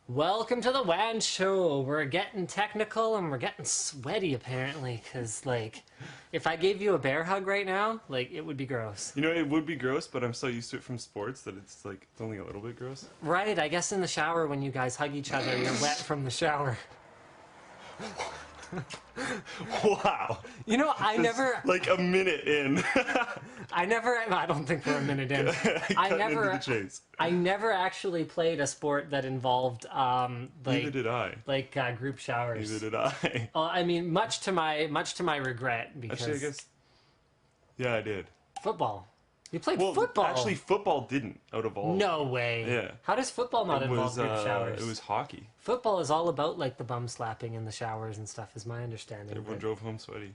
Welcome to the WAN show. We're getting technical and we're getting sweaty apparently, because like, if I gave you a bear hug right now, like, it would be gross. You know, it would be gross, but I'm so used to it from sports that it's like, it's only a little bit gross. Right, I guess in the shower when you guys hug each other, you're wet from the shower. Wow. You know, I never... Like a minute in. I don't think we're a minute in. I never actually played a sport that involved, Neither did I. Like, group showers. Neither did I. Well, I mean, much to my regret, because... Actually, I guess... Yeah, I did. Football. You played football? Actually, football didn't, out of all. No way. Yeah. How does football not involve group showers? It was hockey. Football is all about, like, the bum slapping in the showers and stuff, is my understanding. Everyone drove home sweaty.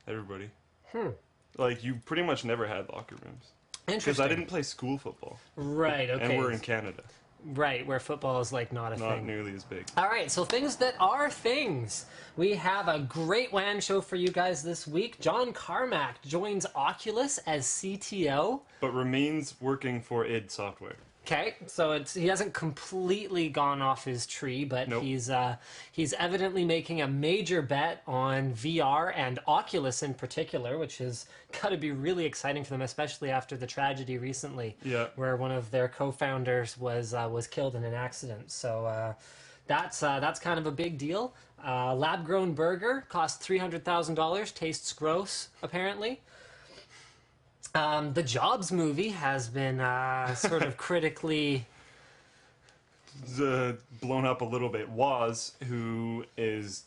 Everybody. Hmm. Like, you pretty much never had locker rooms. Interesting. Because I didn't play school football. Right, okay. And we're in Canada. Right, where football is, like, not a thing. Not nearly as big. Alright, so things that are things. We have a great WAN show for you guys this week. John Carmack joins Oculus as CTO. But remains working for id Software. Okay, so he hasn't completely gone off his tree, but nope. he's evidently making a major bet on VR and Oculus in particular, which has got to be really exciting for them, especially after the tragedy recently, where one of their co-founders was killed in an accident. So that's kind of a big deal. Lab-grown burger cost $300,000. Tastes gross, apparently. The Jobs movie has been sort of critically blown up a little bit. Woz, who is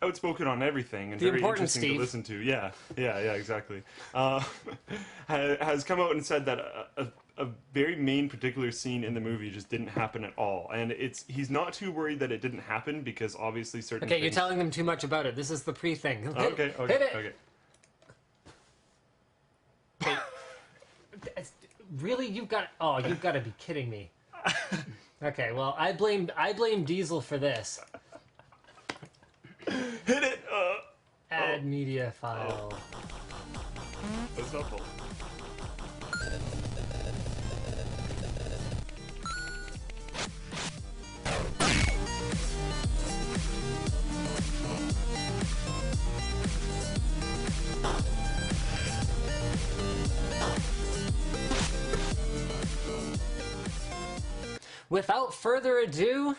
outspoken on everything and very interesting to listen to. Yeah, exactly. Has come out and said that a very main particular scene in the movie just didn't happen at all, and he's not too worried that it didn't happen because obviously certain. Okay, you're telling them too much about it. This is the pre-thing. Okay. Hit it. Really, you've got to be kidding me. Okay, well, I blame Diesel for this. Hit it. Add media file. That's helpful. Without further ado,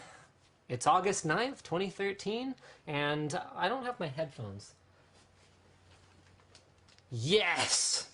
it's August 9th, 2013, and I don't have my headphones. Yes!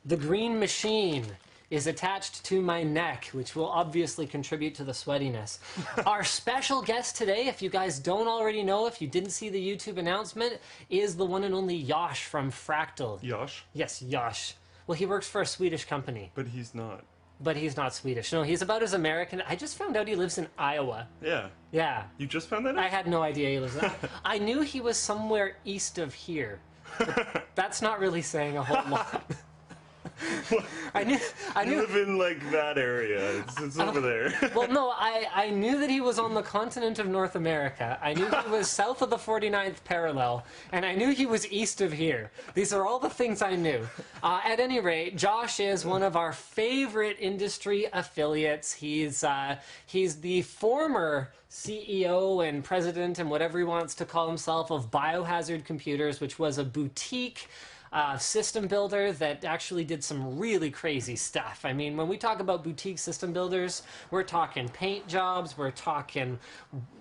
The green machine is attached to my neck, which will obviously contribute to the sweatiness. Our special guest today, if you guys don't already know, if you didn't see the YouTube announcement, is the one and only Josh from Fractal. Josh? Yes, Josh. Well, he works for a Swedish company. But he's not. But he's not Swedish. No, he's about as American. I just found out he lives in Iowa. Yeah. Yeah. You just found that out? I had no idea he lives in Iowa. I knew he was somewhere east of here. That's not really saying a whole lot. I knew you live in like that area. It's over there. Well, no, I knew that he was on the continent of North America. I knew he was south of the 49th parallel, and I knew he was east of here. These are all the things I knew. At any rate, Josh is one of our favorite industry affiliates. He's the former CEO and president and whatever he wants to call himself of Biohazard Computers, which was a boutique system builder that actually did some really crazy stuff. I mean, when we talk about boutique system builders, we're talking paint jobs, we're talking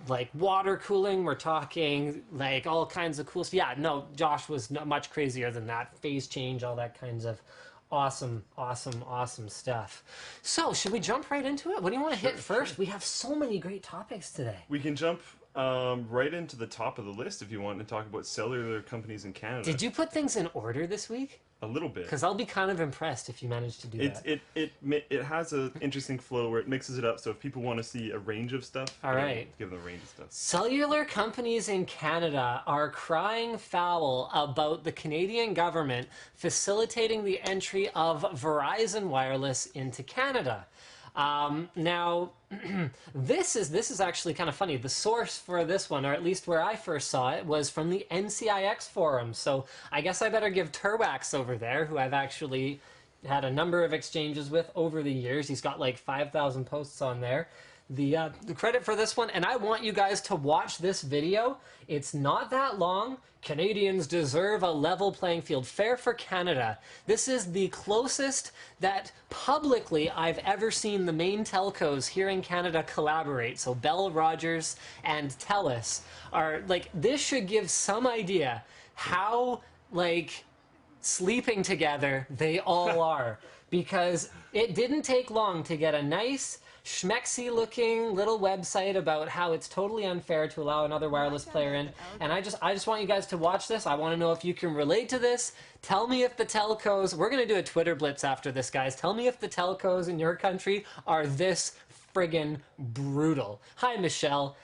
like water cooling, we're talking like all kinds of cool stuff. Yeah, no, Josh was much crazier than that. Phase change, all that kinds of awesome stuff. So, should we jump right into it? What do you want to hit first? We have so many great topics today. We can jump right into the top of the list if you want to talk about cellular companies in Canada. Did you put things in order this week? A little bit. Because I'll be kind of impressed if you manage to do that. It has an interesting flow where it mixes it up, so if people want to see a range of stuff, all right, give them a range of stuff. Cellular companies in Canada are crying foul about the Canadian government facilitating the entry of Verizon Wireless into Canada. Now, this is actually kind of funny. The source for this one, or at least where I first saw it, was from the NCIX forum. So I guess I better give Turwax over there, who I've actually had a number of exchanges with over the years. He's got like 5,000 posts on there. the credit for this one, and I want you guys to watch this video. It's not that long. Canadians deserve a level playing field. Fair for Canada. This is the closest that publicly I've ever seen the main telcos here in Canada collaborate. So Bell, Rogers, and TELUS are, like, this should give some idea how, like, sleeping together they all are. Because it didn't take long to get a nice, schmexy looking little website about how it's totally unfair to allow another wireless player in. And I just want you guys to watch this. I want to know if you can relate to this. Tell me if the telcos, we're going to do a Twitter blitz after this, guys. Tell me if the telcos in your country are this friggin' brutal. Hi, Michelle.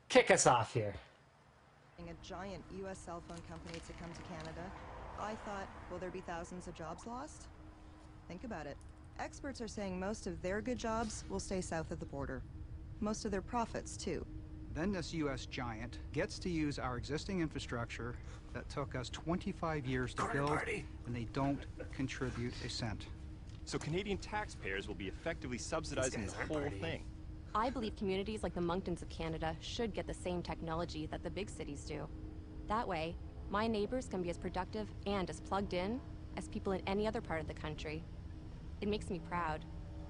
Kick us off here. A giant U.S. cell phone company to come to Canada, I thought, will there be thousands of jobs lost? Think about it. Experts are saying most of their good jobs will stay south of the border. Most of their profits, too. Then this U.S. giant gets to use our existing infrastructure that took us 25 years to build, and they don't contribute a cent. So Canadian taxpayers will be effectively subsidizing the whole thing. I believe communities like the Monktons of Canada should get the same technology that the big cities do. That way, my neighbors can be as productive and as plugged in as people in any other part of the country. It makes me proud.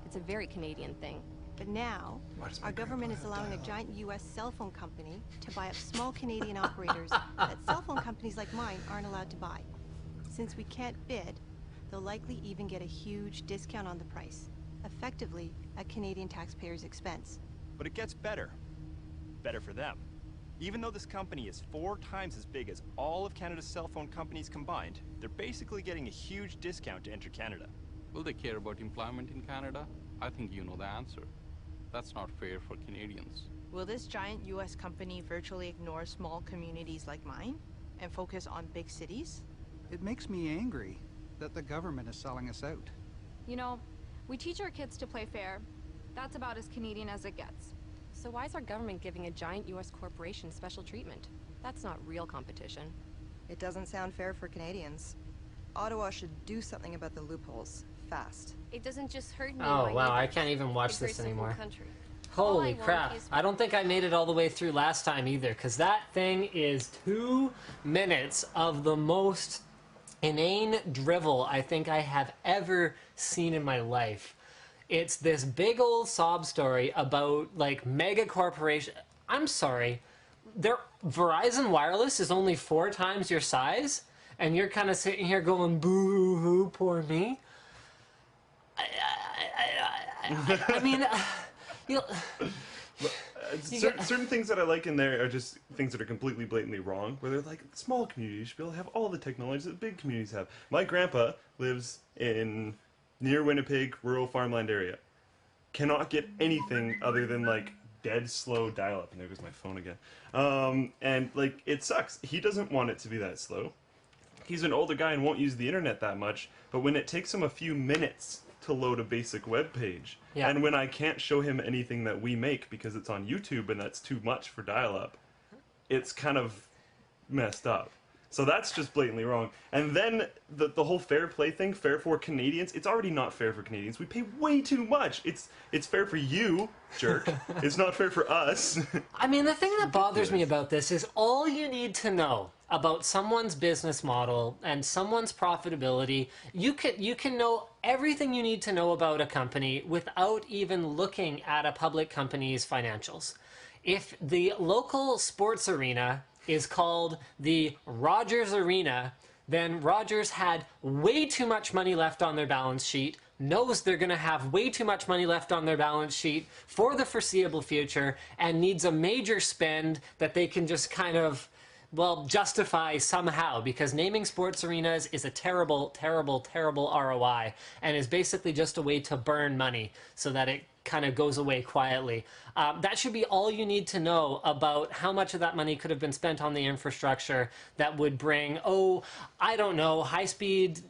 It's a very Canadian thing. But now, our government is allowing a giant U.S. cell phone company to buy up small Canadian operators that cell phone companies like mine aren't allowed to buy. Since we can't bid, they'll likely even get a huge discount on the price, effectively at Canadian taxpayers' expense. But it gets better. Better for them. Even though this company is 4 times as big as all of Canada's cell phone companies combined, they're basically getting a huge discount to enter Canada. Will they care about employment in Canada? I think you know the answer. That's not fair for Canadians. Will this giant U.S. company virtually ignore small communities like mine and focus on big cities? It makes me angry that the government is selling us out. You know, we teach our kids to play fair. That's about as Canadian as it gets. So why is our government giving a giant U.S. corporation special treatment? That's not real competition. It doesn't sound fair for Canadians. Ottawa should do something about the loopholes, fast. It doesn't just hurt me. Oh, wow, I can't even watch this anymore. Country. Holy crap. I don't think I made it all the way through last time either, because that thing is 2 minutes of the most inane drivel I think I have ever seen in my life. It's this big old sob story about, like, mega corporation. I'm sorry. Verizon Wireless is only 4 times your size, and you're kind of sitting here going, boo-hoo, poor me. I mean, you know, certain things that I like in there are just things that are completely blatantly wrong, where they're like, small communities should be able to have all the technologies that big communities have. My grandpa lives in near Winnipeg, rural farmland area. Cannot get anything other than, like, dead slow dial-up. And there goes my phone again. And, like, it sucks. He doesn't want it to be that slow. He's an older guy and won't use the internet that much, but when it takes him a few minutes to load a basic web page, and when I can't show him anything that we make because it's on YouTube and that's too much for dial-up, it's kind of messed up. So that's just blatantly wrong. And then the whole fair play thing, fair for Canadians, it's already not fair for Canadians. We pay way too much. It's fair for you, jerk. It's not fair for us. I mean, the thing that bothers me about this is all you need to know about someone's business model and someone's profitability. You can know everything you need to know about a company without even looking at a public company's financials. If the local sports arena is called the Rogers Arena, then Rogers had way too much money left on their balance sheet, knows they're going to have way too much money left on their balance sheet for the foreseeable future, and needs a major spend that they can just kind of, well, justify somehow, because naming sports arenas is a terrible, terrible, terrible ROI, and is basically just a way to burn money so that it kind of goes away quietly. That should be all you need to know about how much of that money could have been spent on the infrastructure that would bring, oh, I don't know, higher speed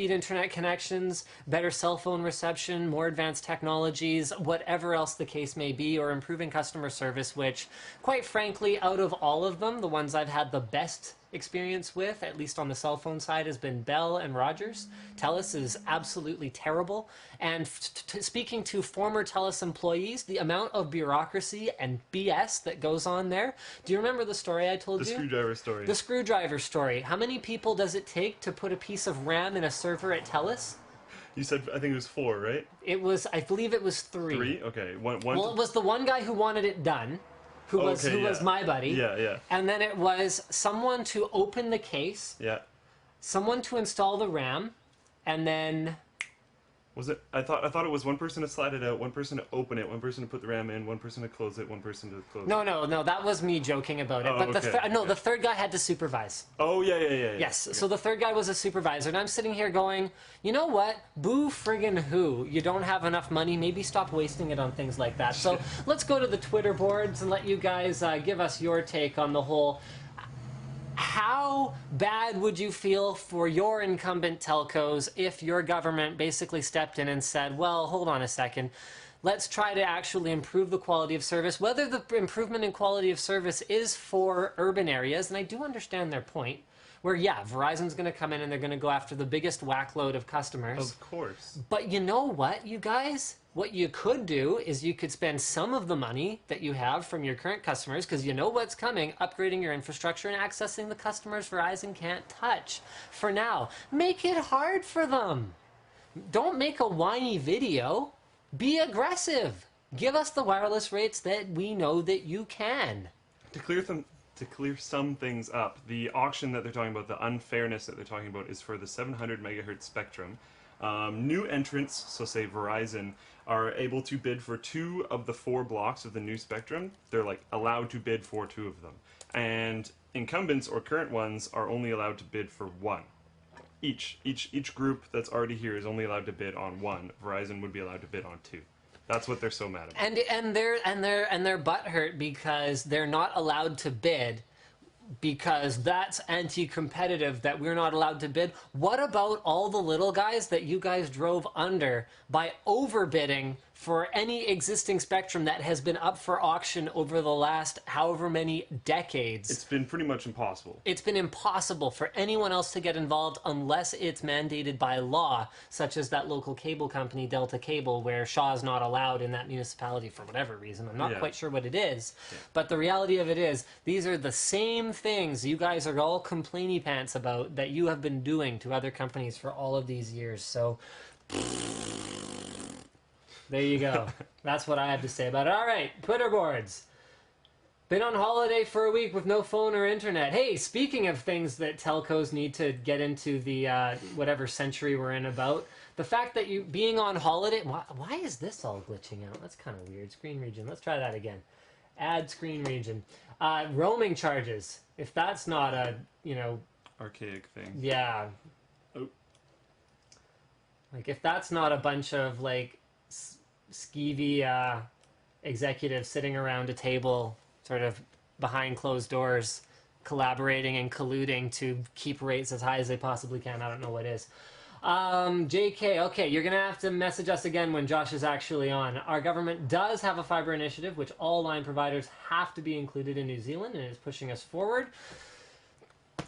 internet connections, better cell phone reception, more advanced technologies, whatever else the case may be, or improving customer service, which, quite frankly, out of all of them, the ones I've had the best experience with, at least on the cell phone side, has been Bell and Rogers. TELUS is absolutely terrible. And speaking to former TELUS employees, the amount of bureaucracy and BS that goes on there. Do you remember the story I told you? The screwdriver story. The screwdriver story. How many people does it take to put a piece of RAM in a server at TELUS? You said, I think it was 4, right? It was, I believe it was 3. 3? Okay. One well, it was the one guy who wanted it done, who was my buddy. Yeah, yeah. And then it was someone to open the case. Yeah. Someone to install the RAM, and then... Was it? I thought it was one person to slide it out, one person to open it, one person to put the RAM in, one person to close it, one person to close it. No, that was me joking about it. But the third guy had to supervise. Oh, yeah. Yes, Okay. so the third guy was a supervisor, and I'm sitting here going, you know what? Boo friggin' who? You don't have enough money, maybe stop wasting it on things like that. So let's go to the Twitter boards and let you guys give us your take on the whole... How bad would you feel for your incumbent telcos if your government basically stepped in and said, well, hold on a second, let's try to actually improve the quality of service, whether the improvement in quality of service is for urban areas, and I do understand their point, where, yeah, Verizon's going to come in and they're going to go after the biggest whackload of customers. Of course. But you know what, you guys? What you could do is you could spend some of the money that you have from your current customers, because you know what's coming, upgrading your infrastructure and accessing the customers Verizon can't touch. For now, make it hard for them. Don't make a whiny video. Be aggressive. Give us the wireless rates that we know that you can. To clear some things up, the auction that they're talking about, the unfairness that they're talking about, is for the 700 megahertz spectrum. New entrants, so say Verizon, are able to bid for 2 of the 4 blocks of the new spectrum. They're like allowed to bid for 2 of them. And incumbents or current ones are only allowed to bid for 1. Each group that's already here is only allowed to bid on 1. Verizon would be allowed to bid on 2. That's what they're so mad about. And they're butthurt because they're not allowed to bid, because that's anti-competitive that we're not allowed to bid. What about all the little guys that you guys drove under by overbidding for any existing spectrum that has been up for auction over the last however many decades? It's been pretty much impossible. It's been impossible for anyone else to get involved unless it's mandated by law, such as that local cable company, Delta Cable, where Shaw's not allowed in that municipality for whatever reason. I'm not quite sure what it is. Yeah. But the reality of it is, these are the same things you guys are all complainy pants about that you have been doing to other companies for all of these years. So... there you go. That's what I had to say about it. All right, Twitter boards. Been on holiday for a week with no phone or internet. Hey, speaking of things that telcos need to get into the whatever century we're in about, the fact that you being on holiday... Why is this all glitching out? That's kind of weird. Screen region. Let's try that again. Add screen region. Roaming charges. If that's not a, archaic thing. Yeah. Oh. Like, if that's not a bunch of, like... skeevy executives sitting around a table sort of behind closed doors collaborating and colluding to keep rates as high as they possibly can. I don't know what is. JK, okay, you're gonna have to message us again when Josh is actually on. Our government does have a fiber initiative which all line providers have to be included in New Zealand, and is pushing us forward.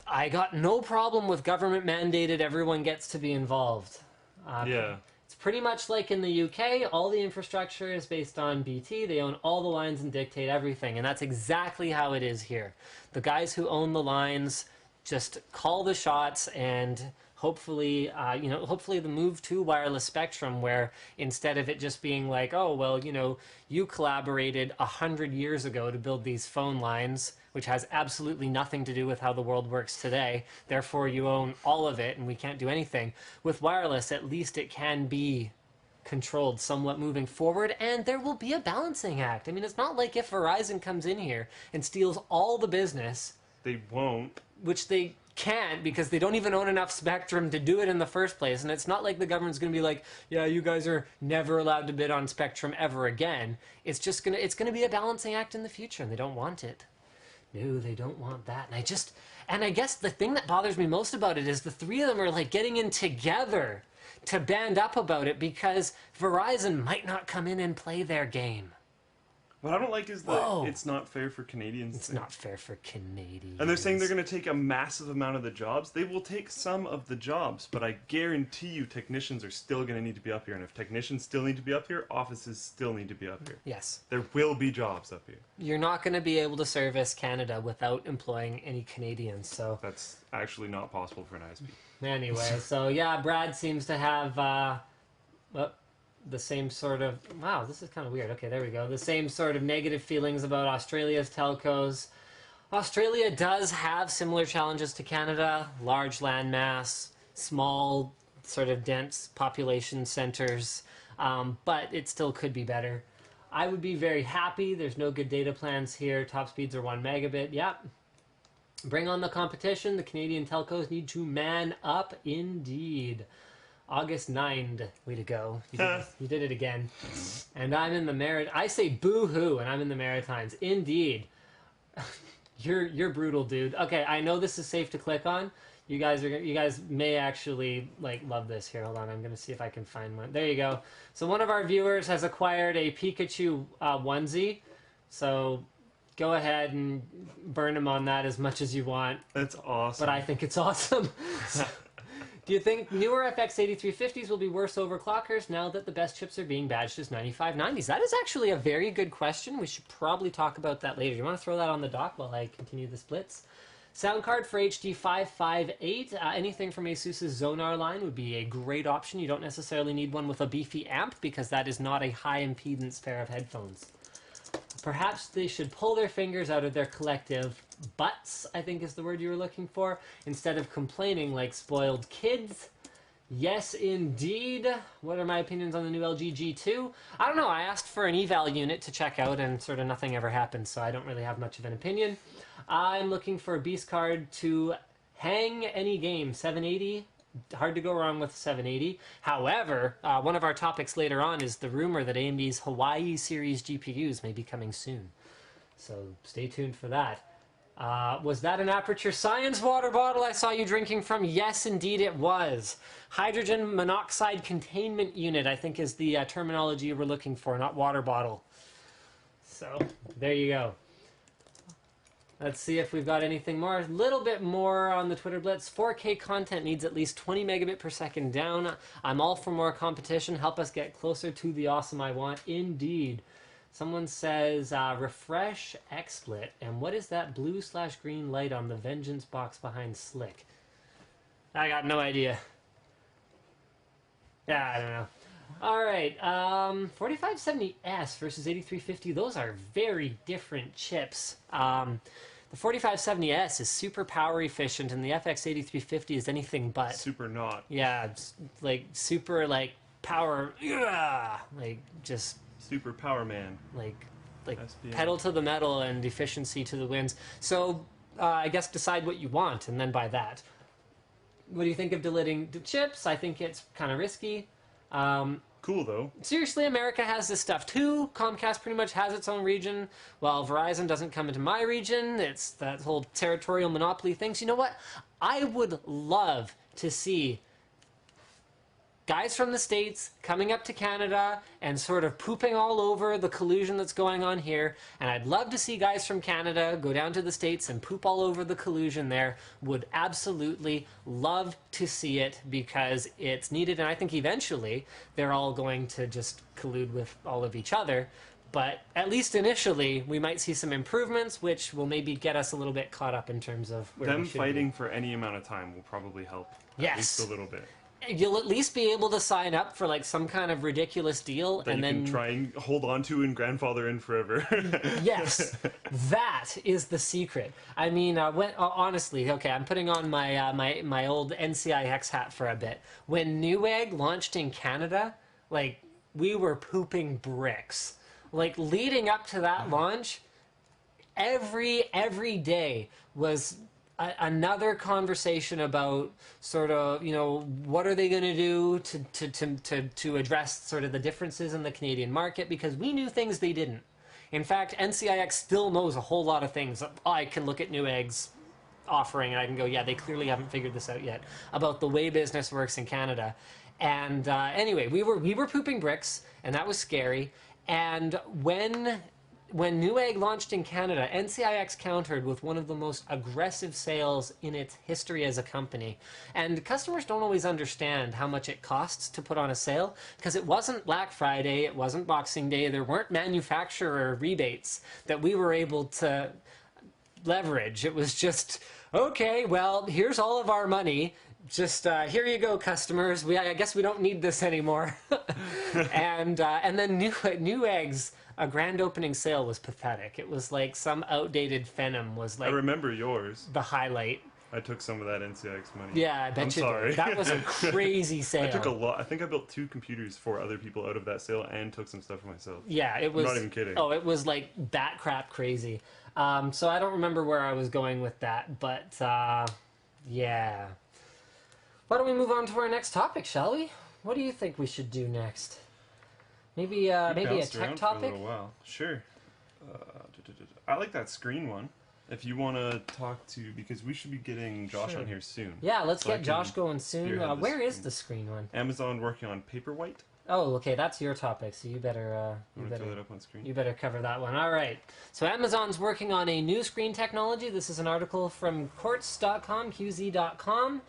I got no problem with government mandated everyone gets to be involved. Yeah. It's pretty much like in the UK, all the infrastructure is based on BT. They own all the lines and dictate everything, and that's exactly how it is here. The guys who own the lines just call the shots, and hopefully, hopefully the move to wireless spectrum, where instead of it just being like, oh, well, you collaborated 100 years ago to build these phone lines, which has absolutely nothing to do with how the world works today. Therefore, you own all of it, and we can't do anything. With wireless, at least it can be controlled somewhat moving forward, and there will be a balancing act. I mean, it's not like if Verizon comes in here and steals all the business. They won't. Which they can't, because they don't even own enough spectrum to do it in the first place. And it's not like the government's going to be like, yeah, you guys are never allowed to bid on spectrum ever again. It's just it's going to be a balancing act in the future, and they don't want it. No, they don't want that. And I guess the thing that bothers me most about it is the three of them are like getting in together to band up about it, because Verizon might not come in and play their game. What I don't like is that it's not fair for Canadians. It's not fair for Canadians. And they're saying they're going to take a massive amount of the jobs. They will take some of the jobs, but I guarantee you technicians are still going to need to be up here. And if technicians still need to be up here, offices still need to be up here. Yes. There will be jobs up here. You're not going to be able to service Canada without employing any Canadians, so... That's actually not possible for an ISP. Anyway, so yeah, Brad seems to have... the same sort of... Wow, this is kind of weird. Okay, there we go. The same sort of negative feelings about Australia's telcos. Australia does have similar challenges to Canada. Large landmass, small, sort of dense population centers. But it still could be better. I would be very happy. There's no good data plans here. Top speeds are 1 megabit. Yep. Bring on the competition. The Canadian telcos need to man up indeed. August 9th. Way to go. You did it again. And I'm in the I say boo-hoo, and I'm in the Maritimes. Indeed. You're brutal, dude. Okay, I know this is safe to click on. You guys may actually love this. Here, hold on. I'm going to see if I can find one. There you go. So one of our viewers has acquired a Pikachu onesie. So go ahead and burn him on that as much as you want. That's awesome. But I think it's awesome. Do you think newer FX 8350s will be worse overclockers now that the best chips are being badged as 9590s? That is actually a very good question. We should probably talk about that later. You want to throw that on the dock while I continue the splits? Sound card for HD 558. Anything from ASUS's Zonar line would be a great option. You don't necessarily need one with a beefy amp because that is not a high impedance pair of headphones. Perhaps they should pull their fingers out of their collective butts, I think is the word you were looking for, instead of complaining like spoiled kids. Yes, indeed. What are my opinions on the new LG G2? I don't know. I asked for an eval unit to check out and sort of nothing ever happened, so I don't really have much of an opinion. I'm looking for a beast card to hang any game. 780. Hard to go wrong with 780. However, one of our topics later on is the rumor that AMD's Hawaii series GPUs may be coming soon. So stay tuned for that. Was that an Aperture Science water bottle I saw you drinking from? Yes, indeed it was. Hydrogen monoxide containment unit, I think, is the terminology we're looking for, not water bottle. So there you go. Let's see if we've got anything more. A little bit more on the Twitter Blitz. 4K content needs at least 20 megabit per second down. I'm all for more competition. Help us get closer to the awesome I want. Indeed. Someone says, refresh XSplit. And what is that blue/green light on the Vengeance box behind Slick? I got no idea. Yeah, I don't know. All right, 4570S versus 8350. Those are very different chips. The 4570S is super power efficient, and the FX 8350 is anything but. Super not. Yeah, it's like super power. Like just super power man. Like pedal to the metal and efficiency to the winds. So I guess decide what you want, and then buy that. What do you think of deleting the chips? I think it's kind of risky. Cool though. Seriously, America has this stuff too. Comcast pretty much has its own region, while Verizon doesn't come into my region. It's that whole territorial monopoly thing. So you know what? I would love to see guys from the States coming up to Canada and sort of pooping all over the collusion that's going on here. And I'd love to see guys from Canada go down to the States and poop all over the collusion there. Would absolutely love to see it because it's needed. And I think eventually they're all going to just collude with all of each other. But at least initially, we might see some improvements, which will maybe get us a little bit caught up in terms of where them we should fighting be. For any amount of time will probably help. Yes. At least a little bit. You'll at least be able to sign up for some kind of ridiculous deal, that and you then can try and hold on to and grandfather in forever. Yes, that is the secret. I mean, honestly, okay, I'm putting on my my old NCIX hat for a bit. When Newegg launched in Canada, we were pooping bricks. Leading up to that launch, every day was another conversation about sort of, what are they going to do to address sort of the differences in the Canadian market, because we knew things they didn't. In fact, NCIX still knows a whole lot of things. I can look at Newegg's offering and I can go, yeah, they clearly haven't figured this out yet about the way business works in Canada. And anyway, we were pooping bricks, and that was scary. And when when Newegg launched in Canada, NCIX countered with one of the most aggressive sales in its history as a company. And customers don't always understand how much it costs to put on a sale, because it wasn't Black Friday, it wasn't Boxing Day, there weren't manufacturer rebates that we were able to leverage. It was just, okay, well, here's all of our money. Just here you go, customers. I guess we don't need this anymore. and then Newegg's grand opening sale was pathetic. It was like some outdated Phenom was like. I remember yours. The highlight. I took some of that NCX money. Yeah, I bet you sorry. did. That was a crazy sale. I took a lot. I think I built 2 computers for other people out of that sale and took some stuff for myself. Yeah, it was. I'm not even kidding. Oh, it was like bat crap crazy. So I don't remember where I was going with that, but yeah. Why don't we move on to our next topic, shall we? What do you think we should do next? Maybe a tech topic? For a little while. Sure. I like that screen one. If you want to talk to, because we should be getting Josh on here soon. Yeah, let's get Josh going soon. Where is the screen one? Amazon working on Paperwhite. Oh, okay, that's your topic, so you better throw that up on screen. You better cover that one. All right. So Amazon's working on a new screen technology. This is an article from quartz.com, qz.com.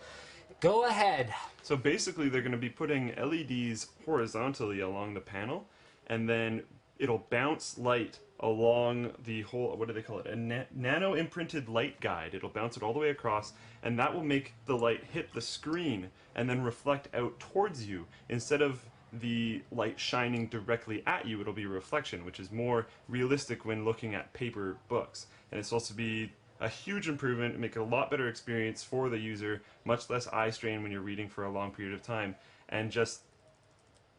Go ahead. So basically, they're going to be putting LEDs horizontally along the panel, and then it'll bounce light along the whole, what do they call it? A nano imprinted light guide. It'll bounce it all the way across, and that will make the light hit the screen and then reflect out towards you. Instead of the light shining directly at you, it'll be a reflection, which is more realistic when looking at paper books. And it's supposed to be a huge improvement, make it a lot better experience for the user, much less eye strain when you're reading for a long period of time. And just,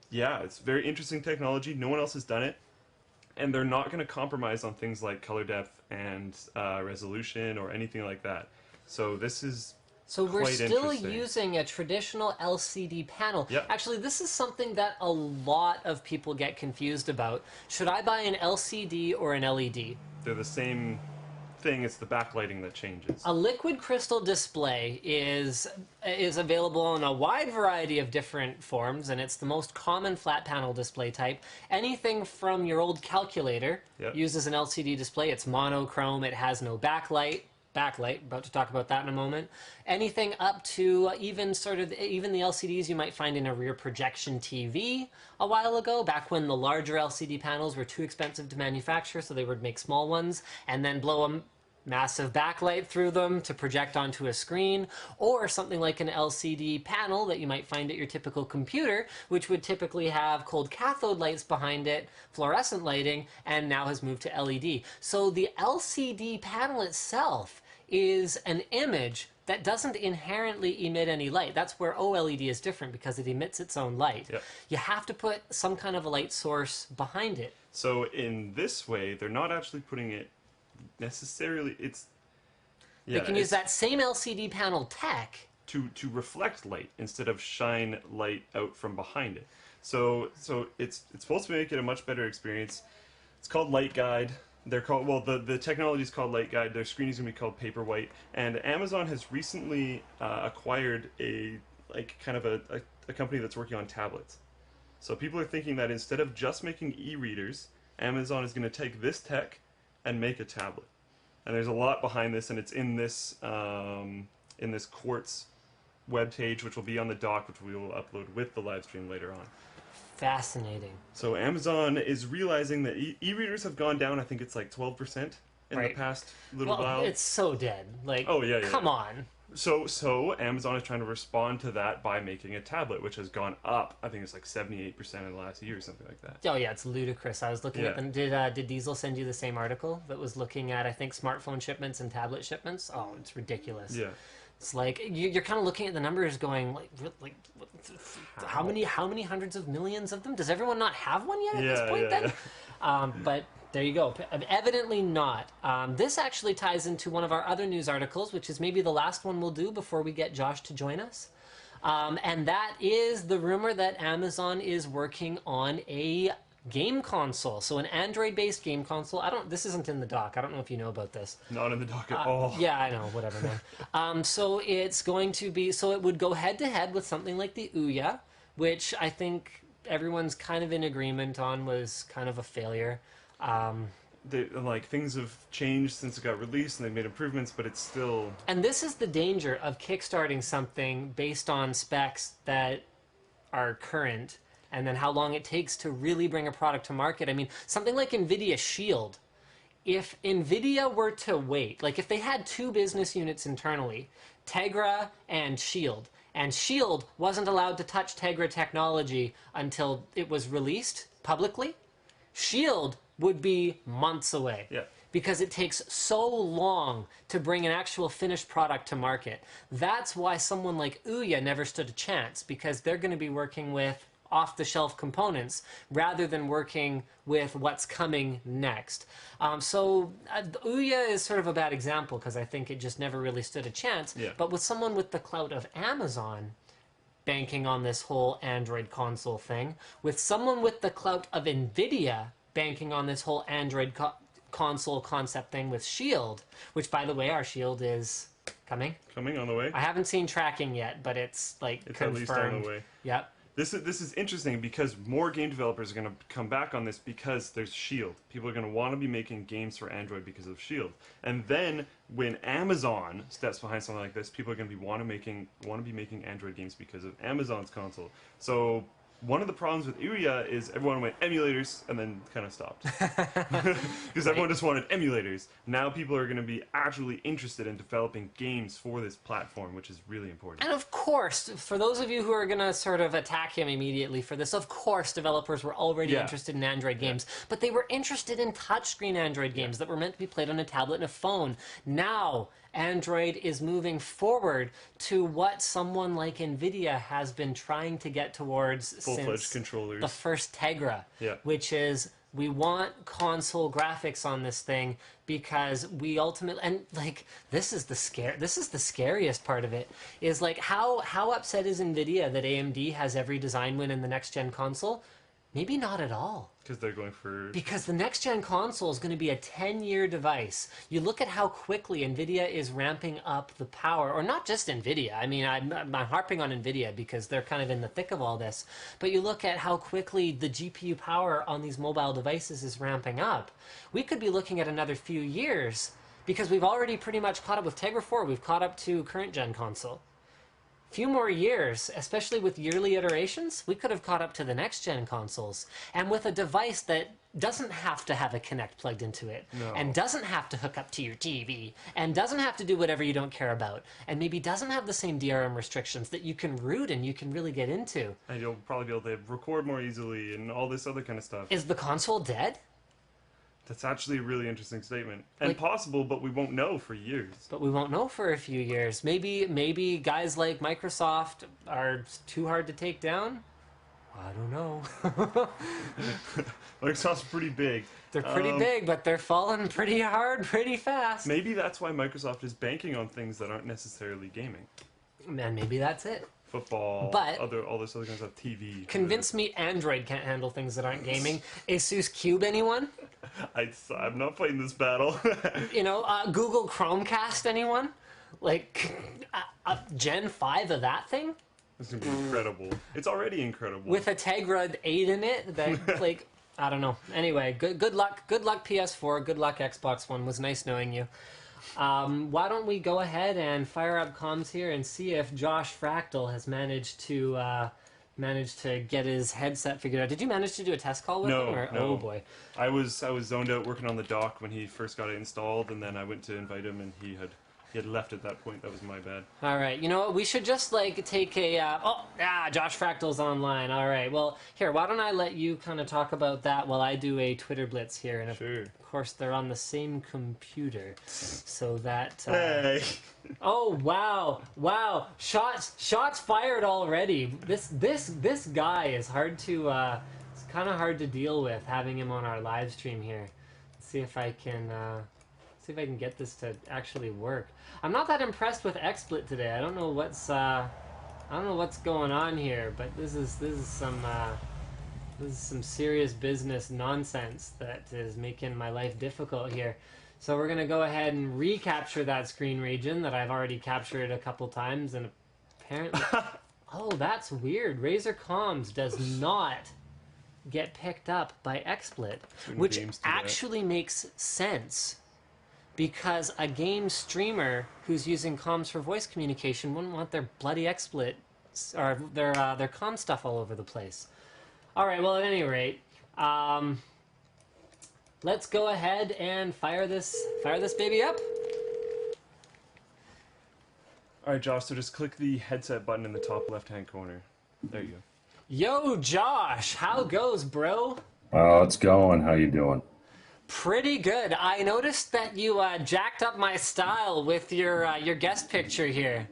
yeah, it's very interesting technology. No one else has done it. And they're not going to compromise on things like color depth and resolution or anything like that. So this is we're still using a traditional LCD panel. Yep. Actually, this is something that a lot of people get confused about. Should I buy an LCD or an LED? They're the same thing. It's the backlighting that changes. A liquid crystal display is available in a wide variety of different forms, and it's the most common flat panel display type. Anything from your old calculator uses an LCD display. It's monochrome. It has no backlight. About to talk about that in a moment. Anything up to even the LCDs you might find in a rear projection TV a while ago, back when the larger LCD panels were too expensive to manufacture, so they would make small ones and then blow a massive backlight through them to project onto a screen, or something like an LCD panel that you might find at your typical computer, which would typically have cold cathode lights behind it, fluorescent lighting, and now has moved to LED. So the LCD panel itself is an image that doesn't inherently emit any light. That's where OLED is different, because it emits its own light. Yep. You have to put some kind of a light source behind it. So in this way, they're not actually putting it necessarily, they can use that same LCD panel tech to reflect light instead of shine light out from behind it. So it's supposed to make it a much better experience. It's called Light Guide. They're called, well, the technology is called Light Guide. Their screen is going to be called Paperwhite. And Amazon has recently acquired a company that's working on tablets. So people are thinking that instead of just making e-readers, Amazon is going to take this tech and make a tablet. And there's a lot behind this, and it's in this Quartz webpage, which will be on the doc, which we will upload with the live stream later on. Fascinating. So Amazon is realizing that e-readers have gone down. I think it's like 12% in the past little while. It's so dead. Like, oh yeah, come on. So Amazon is trying to respond to that by making a tablet, which has gone up. I think it's like 78% in the last year or something like that. Oh yeah, it's ludicrous. I was looking at them. Did Diesel send you the same article that was looking at, I think, smartphone shipments and tablet shipments? Oh, it's ridiculous. Yeah. It's like you're kind of looking at the numbers, going like how many hundreds of millions of them? Does everyone not have one yet at this point? Then, but. There you go. Evidently not. This actually ties into one of our other news articles, which is maybe the last one we'll do before we get Josh to join us. And that is the rumor that Amazon is working on a game console. So an Android-based game console. This isn't in the doc. I don't know if you know about this. Not in the doc at all. Yeah, I know. Whatever, man. So it's going to be... So it would go head-to-head with something like the Ouya, which I think everyone's kind of in agreement on was kind of a failure. like things have changed since it got released, and they've made improvements, but it's still. And this is the danger of kickstarting something based on specs that are current, and then how long it takes to really bring a product to market. I mean, something like Nvidia Shield. If Nvidia were to wait, like if they had two business units internally, Tegra and Shield wasn't allowed to touch Tegra technology until it was released publicly, Shield would be months away. Yeah. Because it takes so long to bring an actual finished product to market. That's why someone like Ouya never stood a chance, because they're going to be working with off-the-shelf components rather than working with what's coming next. So Ouya is sort of a bad example because I think it just never really stood a chance. Yeah. But with someone with the clout of Amazon banking on this whole Android console thing, with someone with the clout of Nvidia banking on this whole Android console concept thing with Shield, which, by the way, our Shield is coming. Coming on the way. I haven't seen tracking yet, but it's like It's confirmed. at least on the way. Yep. This is interesting because more game developers are going to come back on this because there's Shield. People are going to want to be making games for Android because of Shield. And then when Amazon steps behind something like this, people are going to be want to be making Android games because of Amazon's console. So one of the problems with Ouya is everyone went emulators and then kind of stopped. Because everyone just wanted emulators. Now people are going to be actually interested in developing games for this platform, which is really important. And of course, for those of you who are going to sort of attack him immediately for this, of course developers were already interested in Android games, but they were interested in touchscreen Android games that were meant to be played on a tablet and a phone. Now, Android is moving forward to what someone like Nvidia has been trying to get towards Full-fledged controllers. The first Tegra, which is we want console graphics on this thing because we ultimately, and like this is the scariest part of it, is like how upset is Nvidia that AMD has every design win in the next gen console? Maybe not at all. Because they're going for... Because the next-gen console is going to be a 10-year device. You look at how quickly NVIDIA is ramping up the power, or not just NVIDIA. I mean, I'm harping on NVIDIA because they're kind of in the thick of all this. But you look at how quickly the GPU power on these mobile devices is ramping up. We could be looking at another few years because we've already pretty much caught up with Tegra 4. We've caught up to current-gen console. Few more years, especially with yearly iterations, we could have caught up to the next-gen consoles. And with a device that doesn't have to have a Kinect plugged into it, and doesn't have to hook up to your TV, and doesn't have to do whatever you don't care about, and maybe doesn't have the same DRM restrictions that you can root and you can really get into. And you'll probably be able to record more easily and all this other kind of stuff. Is the console dead? That's actually a really interesting statement. And possible, but we won't know for years. But we won't know for a few years. Maybe guys like Microsoft are too hard to take down? I don't know. Microsoft's pretty big. They're pretty big, but they're falling pretty hard, pretty fast. Maybe that's why Microsoft is banking on things that aren't necessarily gaming. And maybe that's it. Football, but all this other kinds of TV. Convince me Android can't handle things that aren't gaming. Asus Cube, anyone? I'm not fighting this battle. You know, Google Chromecast, anyone? Like, Gen 5 of that thing? It's going to be incredible. It's already incredible. With a Tegra 8 in it, that, like, I don't know. Anyway, good luck PS4, good luck Xbox One. Was nice knowing you. Why don't we go ahead and fire up comms here and see if Josh Fractal has managed to get his headset figured out. Did you manage to do a test call with him? Or? No. Oh boy. I was zoned out working on the dock when he first got it installed, and then I went to invite him, and he had left at that point. That was my bad. All right. You know what? We should just like take a. Josh Fractal's online. All right. Well, here. Why don't I let you kind of talk about that while I do a Twitter blitz here? And sure. Of course, they're on the same computer, so that. Hey. Oh wow! Wow! Shots fired already. This guy is hard to. It's kind of hard to deal with having him on our live stream here. Let's see if I can. See if I can get this to actually work. I'm not that impressed with XSplit today. I don't know what's going on here, but this is some serious business nonsense that is making my life difficult here. So we're gonna go ahead and recapture that screen region that I've already captured a couple times, and apparently, oh, that's weird. Razer Comms does not get picked up by XSplit, which actually makes sense. Because a game streamer who's using comms for voice communication wouldn't want their bloody XSplit or their comm stuff all over the place. All right, well, at any rate, let's go ahead and fire this baby up. All right, Josh. So just click the headset button in the top left-hand corner. There you go. Yo, Josh, how goes, bro? Oh, it's going. How you doing? Pretty good. I noticed that you jacked up my style with your guest picture here.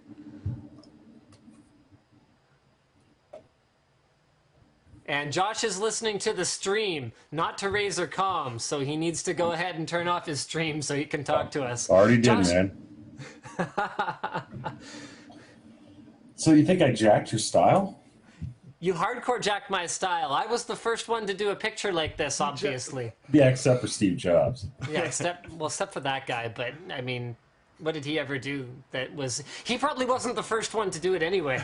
And Josh is listening to the stream, not to Razer Comms, so he needs to go ahead and turn off his stream so he can talk to us. Already did, Josh... man. So you think I jacked your style? You hardcore jacked my style. I was the first one to do a picture like this, obviously. Yeah, except for Steve Jobs. Yeah, except for that guy, but, I mean, what did he ever do that was... He probably wasn't the first one to do it anyway.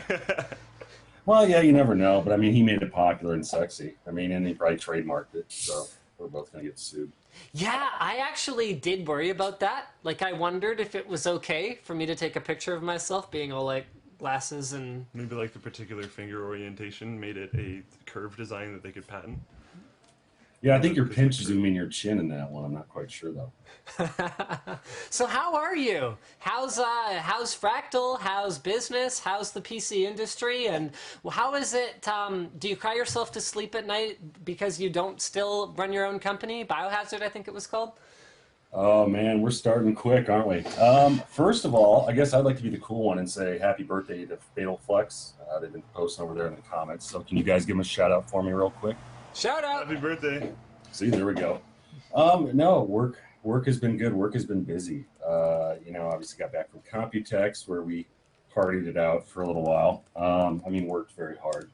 Well, yeah, you never know, but I mean, he made it popular and sexy. I mean, and he probably trademarked it, so we're both going to get sued. Yeah, I actually did worry about that. Like, I wondered if it was okay for me to take a picture of myself being all, like, glasses and... Maybe, like, the particular finger orientation made it a curved design that they could patent. Yeah, I think your pinch zoom in your chin in that one. I'm not quite sure, though. So how are you? How's Fractal? How's business? How's the PC industry? And how is it, do you cry yourself to sleep at night because you don't still run your own company? Biohazard, I think it was called? Oh, man, we're starting quick, aren't we? First of all, I guess I'd like to be the cool one and say happy birthday to Fatal Flex. They've been posting over there in the comments. So can you guys give them a shout-out for me real quick? Shout out! Happy birthday! See, there we go. No, work has been good. Work has been busy. You know, obviously got back from Computex where we partied it out for a little while. I mean, worked very hard.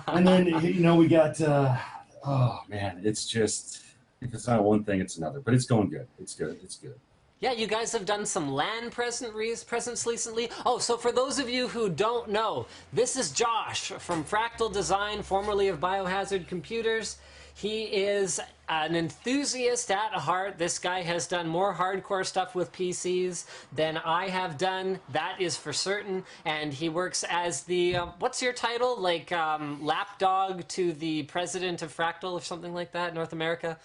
And then, you know, we got, oh man, it's just, if it's not one thing, it's another, but it's going good. It's good. It's good. Yeah, you guys have done some LAN presents recently. Oh, so for those of you who don't know, this is Josh from Fractal Design, formerly of Biohazard Computers. He is an enthusiast at heart. This guy has done more hardcore stuff with PCs than I have done. That is for certain. And he works as the, what's your title? Like lapdog to the president of Fractal or something like that, North America?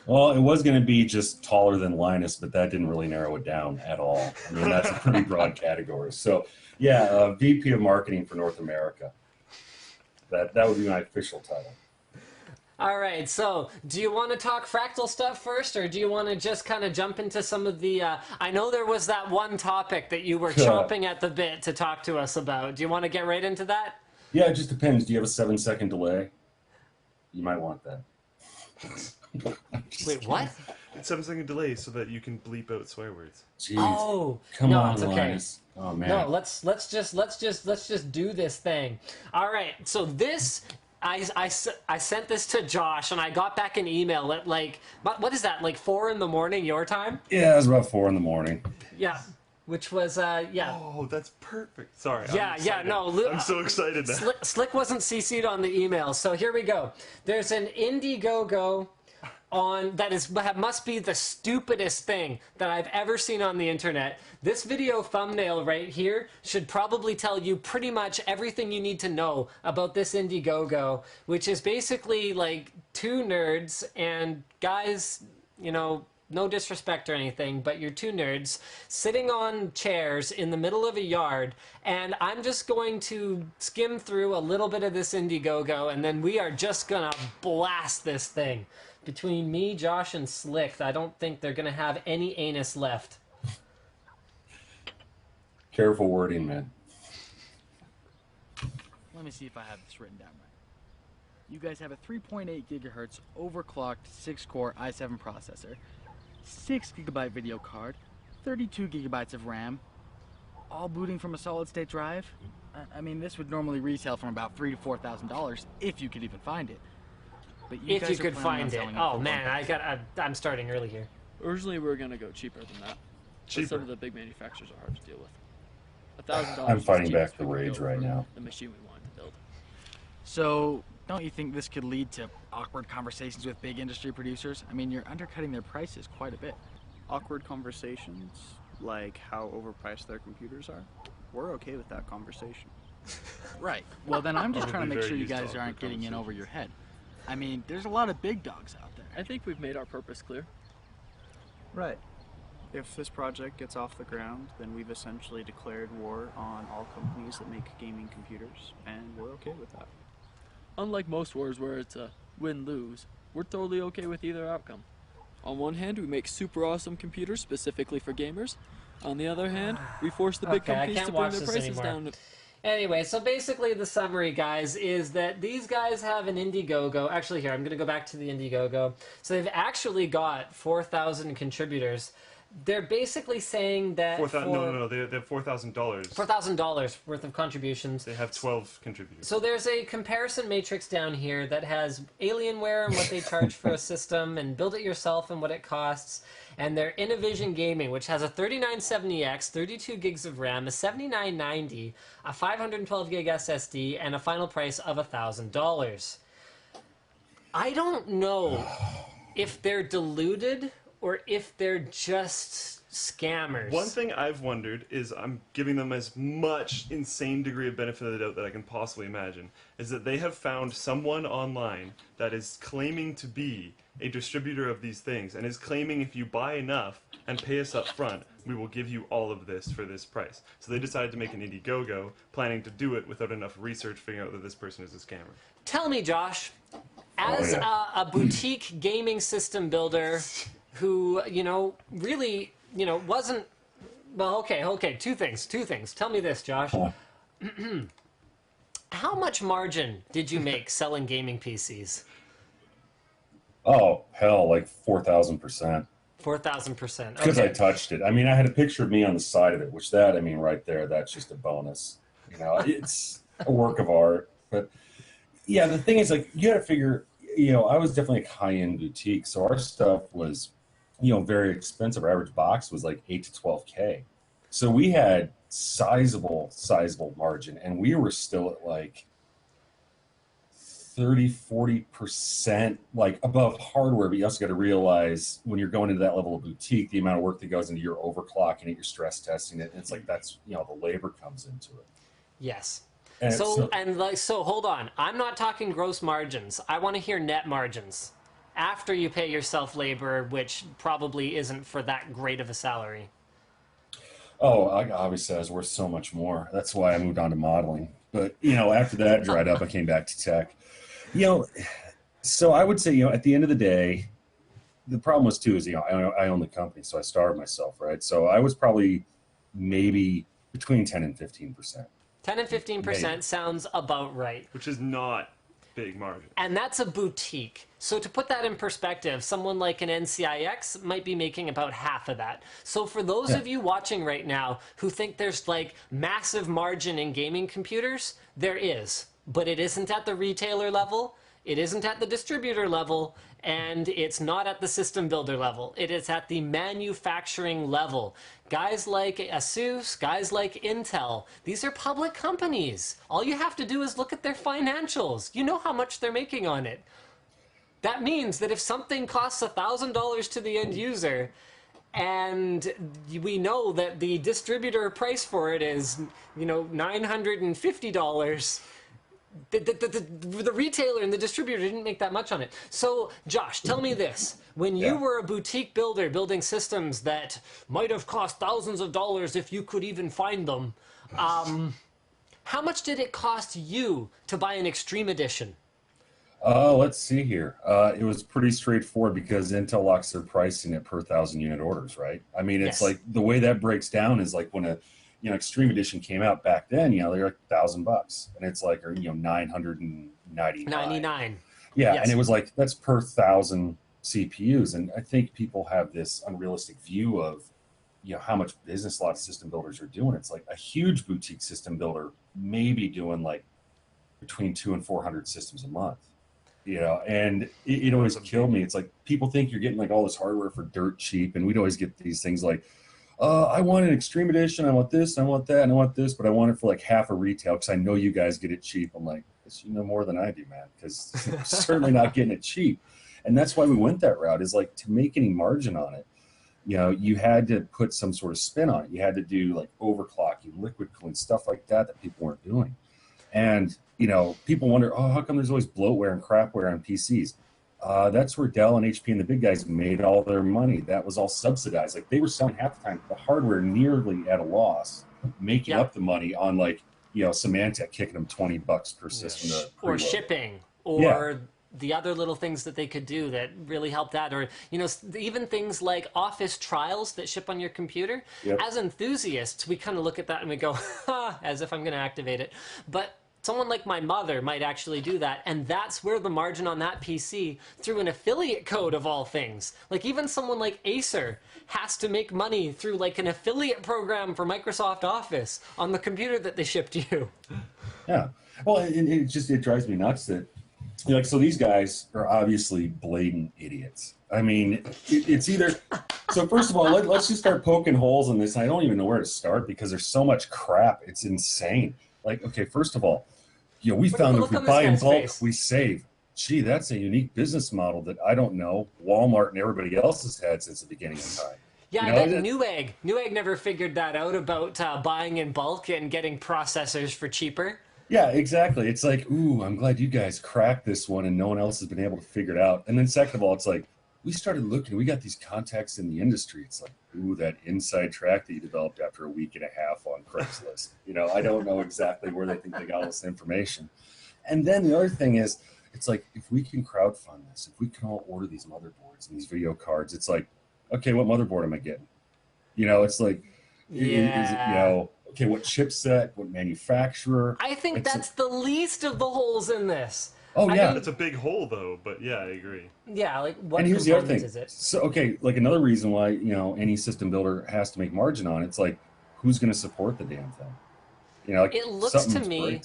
Well, it was going to be just taller than Linus, but that didn't really narrow it down at all. I mean, that's a pretty broad category. So, yeah, VP of Marketing for North America. That would be my official title. All right, so do you want to talk Fractal stuff first, or do you want to just kind of jump into some of the... I know there was that one topic that you were chomping at the bit to talk to us about. Do you want to get right into that? Yeah, it just depends. Do you have a 7-second delay? You might want that. Wait, what? 7-second delay so that you can bleep out swear words. Jeez. Oh, come no, on, it's okay. Linus. Oh man. No, let's just do this thing. All right, so this... I sent this to Josh, and I got back an email at, like, what is that, like 4 in the morning your time? Yeah, it was about 4 in the morning. Yeah, which was, yeah. Oh, that's perfect. Sorry. Yeah, no. I'm so excited now. Slick wasn't CC'd on the email, so here we go. There's an Indiegogo on that must be the stupidest thing that I've ever seen on the internet. This video thumbnail right here should probably tell you pretty much everything you need to know about this Indiegogo, which is basically like two nerds and guys, you know, no disrespect or anything, but you're two nerds sitting on chairs in the middle of a yard, and I'm just going to skim through a little bit of this Indiegogo, and then we are just gonna blast this thing. Between me, Josh, and Slick, I don't think they're gonna have any anus left. Careful wording, man. Let me see if I have this written down right. You guys have a 3.8 gigahertz overclocked 6-core i7 processor, 6 gigabyte video card, 32 gigabytes of RAM, all booting from a solid-state drive. I mean, this would normally retail from about $3,000 to $4,000 if you could even find it. But you if you could find it. Oh man, I'm starting early here. Originally, we were gonna go cheaper than that. Cheaper. Some of the big manufacturers are hard to deal with. $1,000. I'm fighting back the rage right now. The machine we wanted to build. So Don't you think this could lead to awkward conversations with big industry producers? I mean, you're undercutting their prices quite a bit. Awkward conversations, like how overpriced their computers are? We're okay with that conversation. Right. Well, then I'm just trying to Probably make sure very you used to guys aren't awkward getting in over conversations. your head. I mean, there's a lot of big dogs out there. I think we've made our purpose clear. Right. If this project gets off the ground, then we've essentially declared war on all companies that make gaming computers, and we're okay with that. Unlike most wars where it's a win-lose, we're totally okay with either outcome. On one hand, we make super awesome computers specifically for gamers. On the other hand, we force the big companies to bring their prices down. Anyway, so basically the summary, guys, is that these guys have an Indiegogo. Actually, here, I'm going to go back to the Indiegogo. So they've actually got 4,000 contributors. They're basically saying that No, they have $4,000. $4,000 worth of contributions. They have 12 contributors. So there's a comparison matrix down here that has Alienware and what they charge for a system, and Build It Yourself and what it costs, and their Innovision Gaming, which has a 3970X, 32 gigs of RAM, a 7990, a 512 gig SSD, and a final price of $1,000. I don't know if they're deluded or if they're just scammers. One thing I've wondered is I'm giving them as much insane degree of benefit of the doubt that I can possibly imagine, is that they have found someone online that is claiming to be a distributor of these things and is claiming if you buy enough and pay us up front, we will give you all of this for this price. So they decided to make an Indiegogo, planning to do it without enough research figuring out that this person is a scammer. Tell me, Josh, as a boutique gaming system builder who, really, wasn't... Well, okay, two things. Tell me this, Josh. How much margin did you make selling gaming PCs? Oh, hell, like 4,000%. 4,000%. Because I touched it. I mean, I had a picture of me on the side of it, which right there, that's just a bonus. It's a work of art. But yeah, the thing is, like, you got to figure, I was definitely a high-end boutique, so our stuff was, very expensive. Our average box was like 8 to 12K. So we had sizable margin, and we were still at like 30-40% like above hardware. But you also got to realize when you're going into that level of boutique, the amount of work that goes into your overclocking it, your stress testing it. It's like that's the labor comes into it. Yes. And so hold on. I'm not talking gross margins. I want to hear net margins after you pay yourself labor, which probably isn't for that great of a salary. Oh, obviously I was worth so much more. That's why I moved on to modeling. But, after that dried up, I came back to tech. So I would say, at the end of the day, the problem was too, is, I own the company, so I starved myself, right? So I was probably maybe between 10 and 15%. 10 and 15% sounds about right. Which is not big margin. And that's a boutique. So to put that in perspective, someone like an NCIX might be making about half of that. So for those of you watching right now who think there's like massive margin in gaming computers, there is. But it isn't at the retailer level, it isn't at the distributor level, and it's not at the system builder level. It is at the manufacturing level. Guys like Asus, guys like Intel, these are public companies. All you have to do is look at their financials. You know how much they're making on it. That means that if something costs $1,000 to the end user, and we know that the distributor price for it is, $950, the retailer and the distributor didn't make that much on it. So, Josh, tell me this. When you were a boutique builder building systems that might have cost thousands of dollars if you could even find them, how much did it cost you to buy an Extreme Edition? Let's see here. It was pretty straightforward because Intel locks their pricing at per 1,000 unit orders, right? I mean, it's like the way that breaks down is like when a Extreme Edition came out back then, they were like $1,000, and it's like, or $999. Yeah, and it was like that's per 1,000 CPUs, and I think people have this unrealistic view of how much business a lot of system builders are doing. It's like a huge boutique system builder maybe doing like between 200 and 400 systems a month. And it always killed me. It's like people think you're getting like all this hardware for dirt cheap, and we'd always get these things like, I want an Extreme Edition, I want this, I want that, and I want this, but I want it for like half a retail because I know you guys get it cheap. I'm like, You know more than I do, man, because certainly not getting it cheap. And that's why we went that route, is like, to make any margin on it, you know, you had to put some sort of spin on it. You had to do like overclocking, liquid cooling, stuff like that that people weren't doing. And, you know, people wonder, oh, how come there's always bloatware and crapware on PCs? That's where Dell and HP and the big guys made all their money. That was all subsidized. Like, they were selling half the time the hardware nearly at a loss, making up the money on, like, you know, Symantec kicking them $20 per system to or shipping, or the other little things that they could do that really helped that. Or, you know, even things like Office trials that ship on your computer. As enthusiasts, we kind of look at that and we go, ha, as if I'm going to activate it. But someone like my mother might actually do that, and that's where the margin on that PC, through an affiliate code of all things. Like, even someone like Acer has to make money through like an affiliate program for Microsoft Office on the computer that they shipped you. Yeah. Well, it drives me nuts that, you know, like, so these guys are obviously blatant idiots. I mean, it's either, so first of all, let's just start poking holes in this. I don't even know where to start because there's so much crap. It's insane. Like, okay, first of all, you know, we found that if we buy in bulk, we save. Gee, that's a unique business model that I don't know Walmart and everybody else has had since the beginning of time. Yeah, you know, I bet Newegg never figured that out about buying in bulk and getting processors for cheaper. Yeah, exactly. It's like, ooh, I'm glad you guys cracked this one and no one else has been able to figure it out. And then second of all, it's like, we started looking, we got these contacts in the industry. It's like, ooh, that inside track that you developed after a week and a half on Craigslist. You know, I don't know exactly where they think they got all this information. And then the other thing is, it's like, if we can crowdfund this, if we can all order these motherboards and these video cards, it's like, okay, what motherboard am I getting? You know, it's like, is it, you know, okay, what chipset, what manufacturer? I think that's the least of the holes in this. Oh, yeah. I mean, it's a big hole, though, but yeah, I agree. Yeah, like, what and here's the other thing. Is it? So, okay, like, another reason why, you know, any system builder has to make margin on it, it's like, who's going to support the damn thing? You know, like, it looks to me,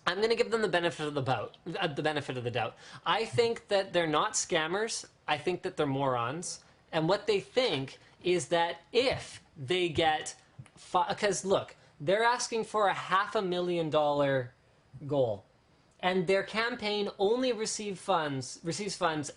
I'm going to give them the benefit of the doubt. I think that they're not scammers. I think that they're morons. And what they think is that if they get, because look, they're asking for a $500,000 goal. And their campaign only receives funds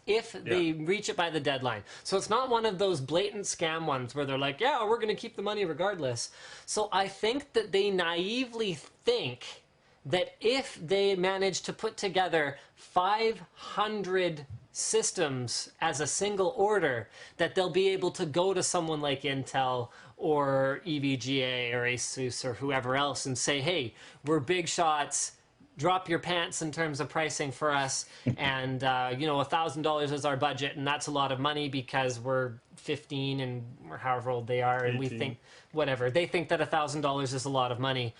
if they reach it by the deadline. So it's not one of those blatant scam ones where they're like, yeah, we're going to keep the money regardless. So I think that they naively think that if they manage to put together 500 systems as a single order, that they'll be able to go to someone like Intel or EVGA or Asus or whoever else and say, hey, we're big shots. Drop your pants in terms of pricing for us, and you know, $1,000 is our budget, and that's a lot of money because we're 15 and or however old they are, and 18. We think whatever they think that $1,000 is a lot of money,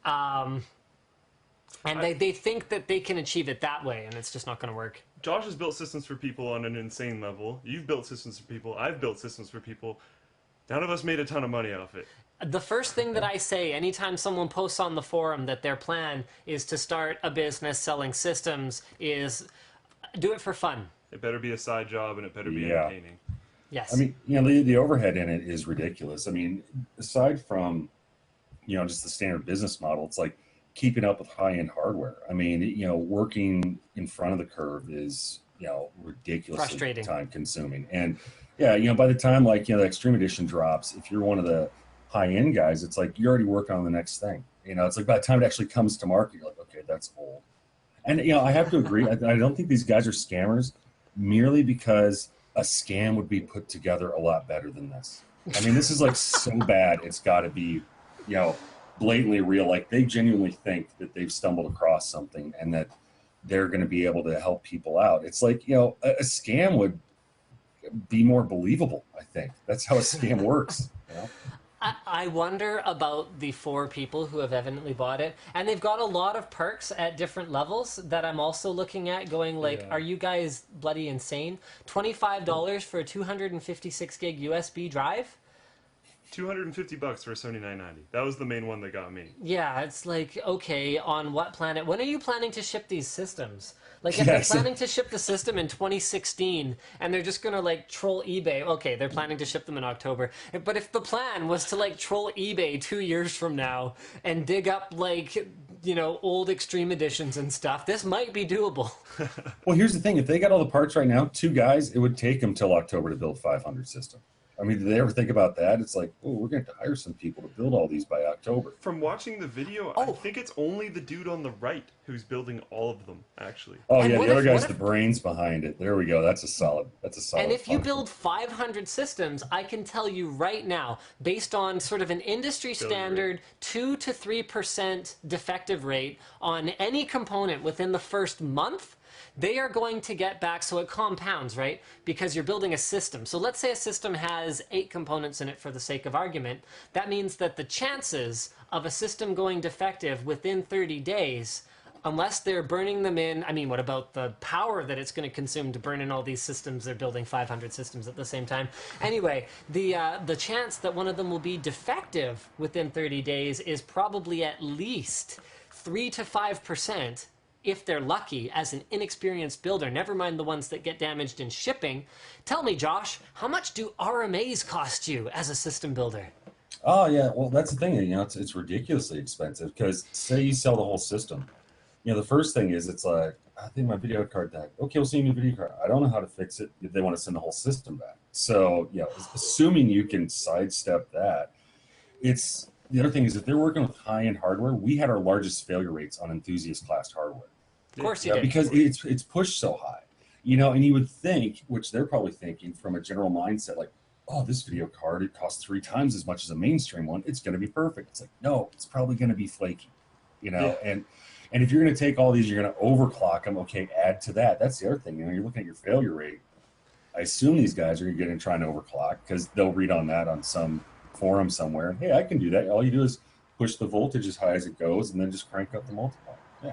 and they think that they can achieve it that way, and it's just not going to work. Josh has built systems for people on an insane level. You've built systems for people. I've built systems for people. None of us made a ton of money off it. The first thing that I say anytime someone posts on the forum that their plan is to start a business selling systems is do it for fun. It better be a side job and it better be entertaining. Yes. I mean, you know, the overhead in it is ridiculous. I mean, aside from, you know, just the standard business model, it's like keeping up with high-end hardware. I mean, you know, working in front of the curve is, you know, ridiculously time-consuming. And, yeah, you know, by the time, like, you know, the Extreme Edition drops, if you're one of the high-end guys, it's like you're already working on the next thing. You know, it's like by the time it actually comes to market, you're like, okay, that's old. And, you know, I have to agree. I don't think these guys are scammers merely because a scam would be put together a lot better than this. I mean, this is like so bad, it's got to be, you know, blatantly real. Like, they genuinely think that they've stumbled across something and that they're going to be able to help people out. It's like, you know, a scam would be more believable, I think. That's how a scam works, you know? I wonder about the 4 people who have evidently bought it, and they've got a lot of perks at different levels that I'm also looking at going like, are you guys bloody insane? $25 for a 256 gig USB drive? $250 for a Sony 990. That was the main one that got me. Yeah, it's like, okay, on what planet? When are you planning to ship these systems? Like, if they're planning to ship the system in 2016 and they're just going to, like, troll eBay, okay, they're planning to ship them in October. But if the plan was to, like, troll eBay 2 years from now and dig up, like, you know, old Extreme Editions and stuff, this might be doable. Well, here's the thing. If they got all the parts right now, 2 guys, it would take them till October to build 500 system. I mean, did they ever think about that? It's like, oh, we're going to have to hire some people to build all these by October. From watching the video, I think it's only the dude on the right who's building all of them, actually. Oh, and yeah, the other guy's the brains behind it. There we go. That's a solid. And if you build 500 systems, I can tell you right now, based on sort of an industry standard 2 to 3% defective rate on any component within the first month, they are going to get back, so it compounds, right? Because you're building a system. So let's say a system has 8 components in it for the sake of argument. That means that the chances of a system going defective within 30 days, unless they're burning them in, I mean, what about the power that it's going to consume to burn in all these systems? They're building 500 systems at the same time. Anyway, the chance that one of them will be defective within 30 days is probably at least 3 to 5%. If they're lucky, as an inexperienced builder, never mind the ones that get damaged in shipping. Tell me, Josh, how much do RMAs cost you as a system builder? Oh, yeah. Well, that's the thing. You know, it's ridiculously expensive because say you sell the whole system. You know, the first thing is it's like, I think my video card died. Okay, we'll see a new video card. I don't know how to fix it if they want to send the whole system back. So, yeah, assuming you can sidestep that, it's... The other thing is, if they're working with high-end hardware, we had our largest failure rates on enthusiast-class hardware. Of course you did. Because it's pushed so high. You know, and you would think, which they're probably thinking from a general mindset, like, oh, this video card, it costs 3 times as much as a mainstream one. It's going to be perfect. It's like, no, it's probably going to be flaky. You know, and if you're going to take all these, you're going to overclock them. Okay, add to that. That's the other thing. You know, you're looking at your failure rate. I assume these guys are going to try and overclock because they'll read on that on some forum somewhere. Hey, I can do that. All you do is push the voltage as high as it goes and then just crank up the multiplier. Yeah.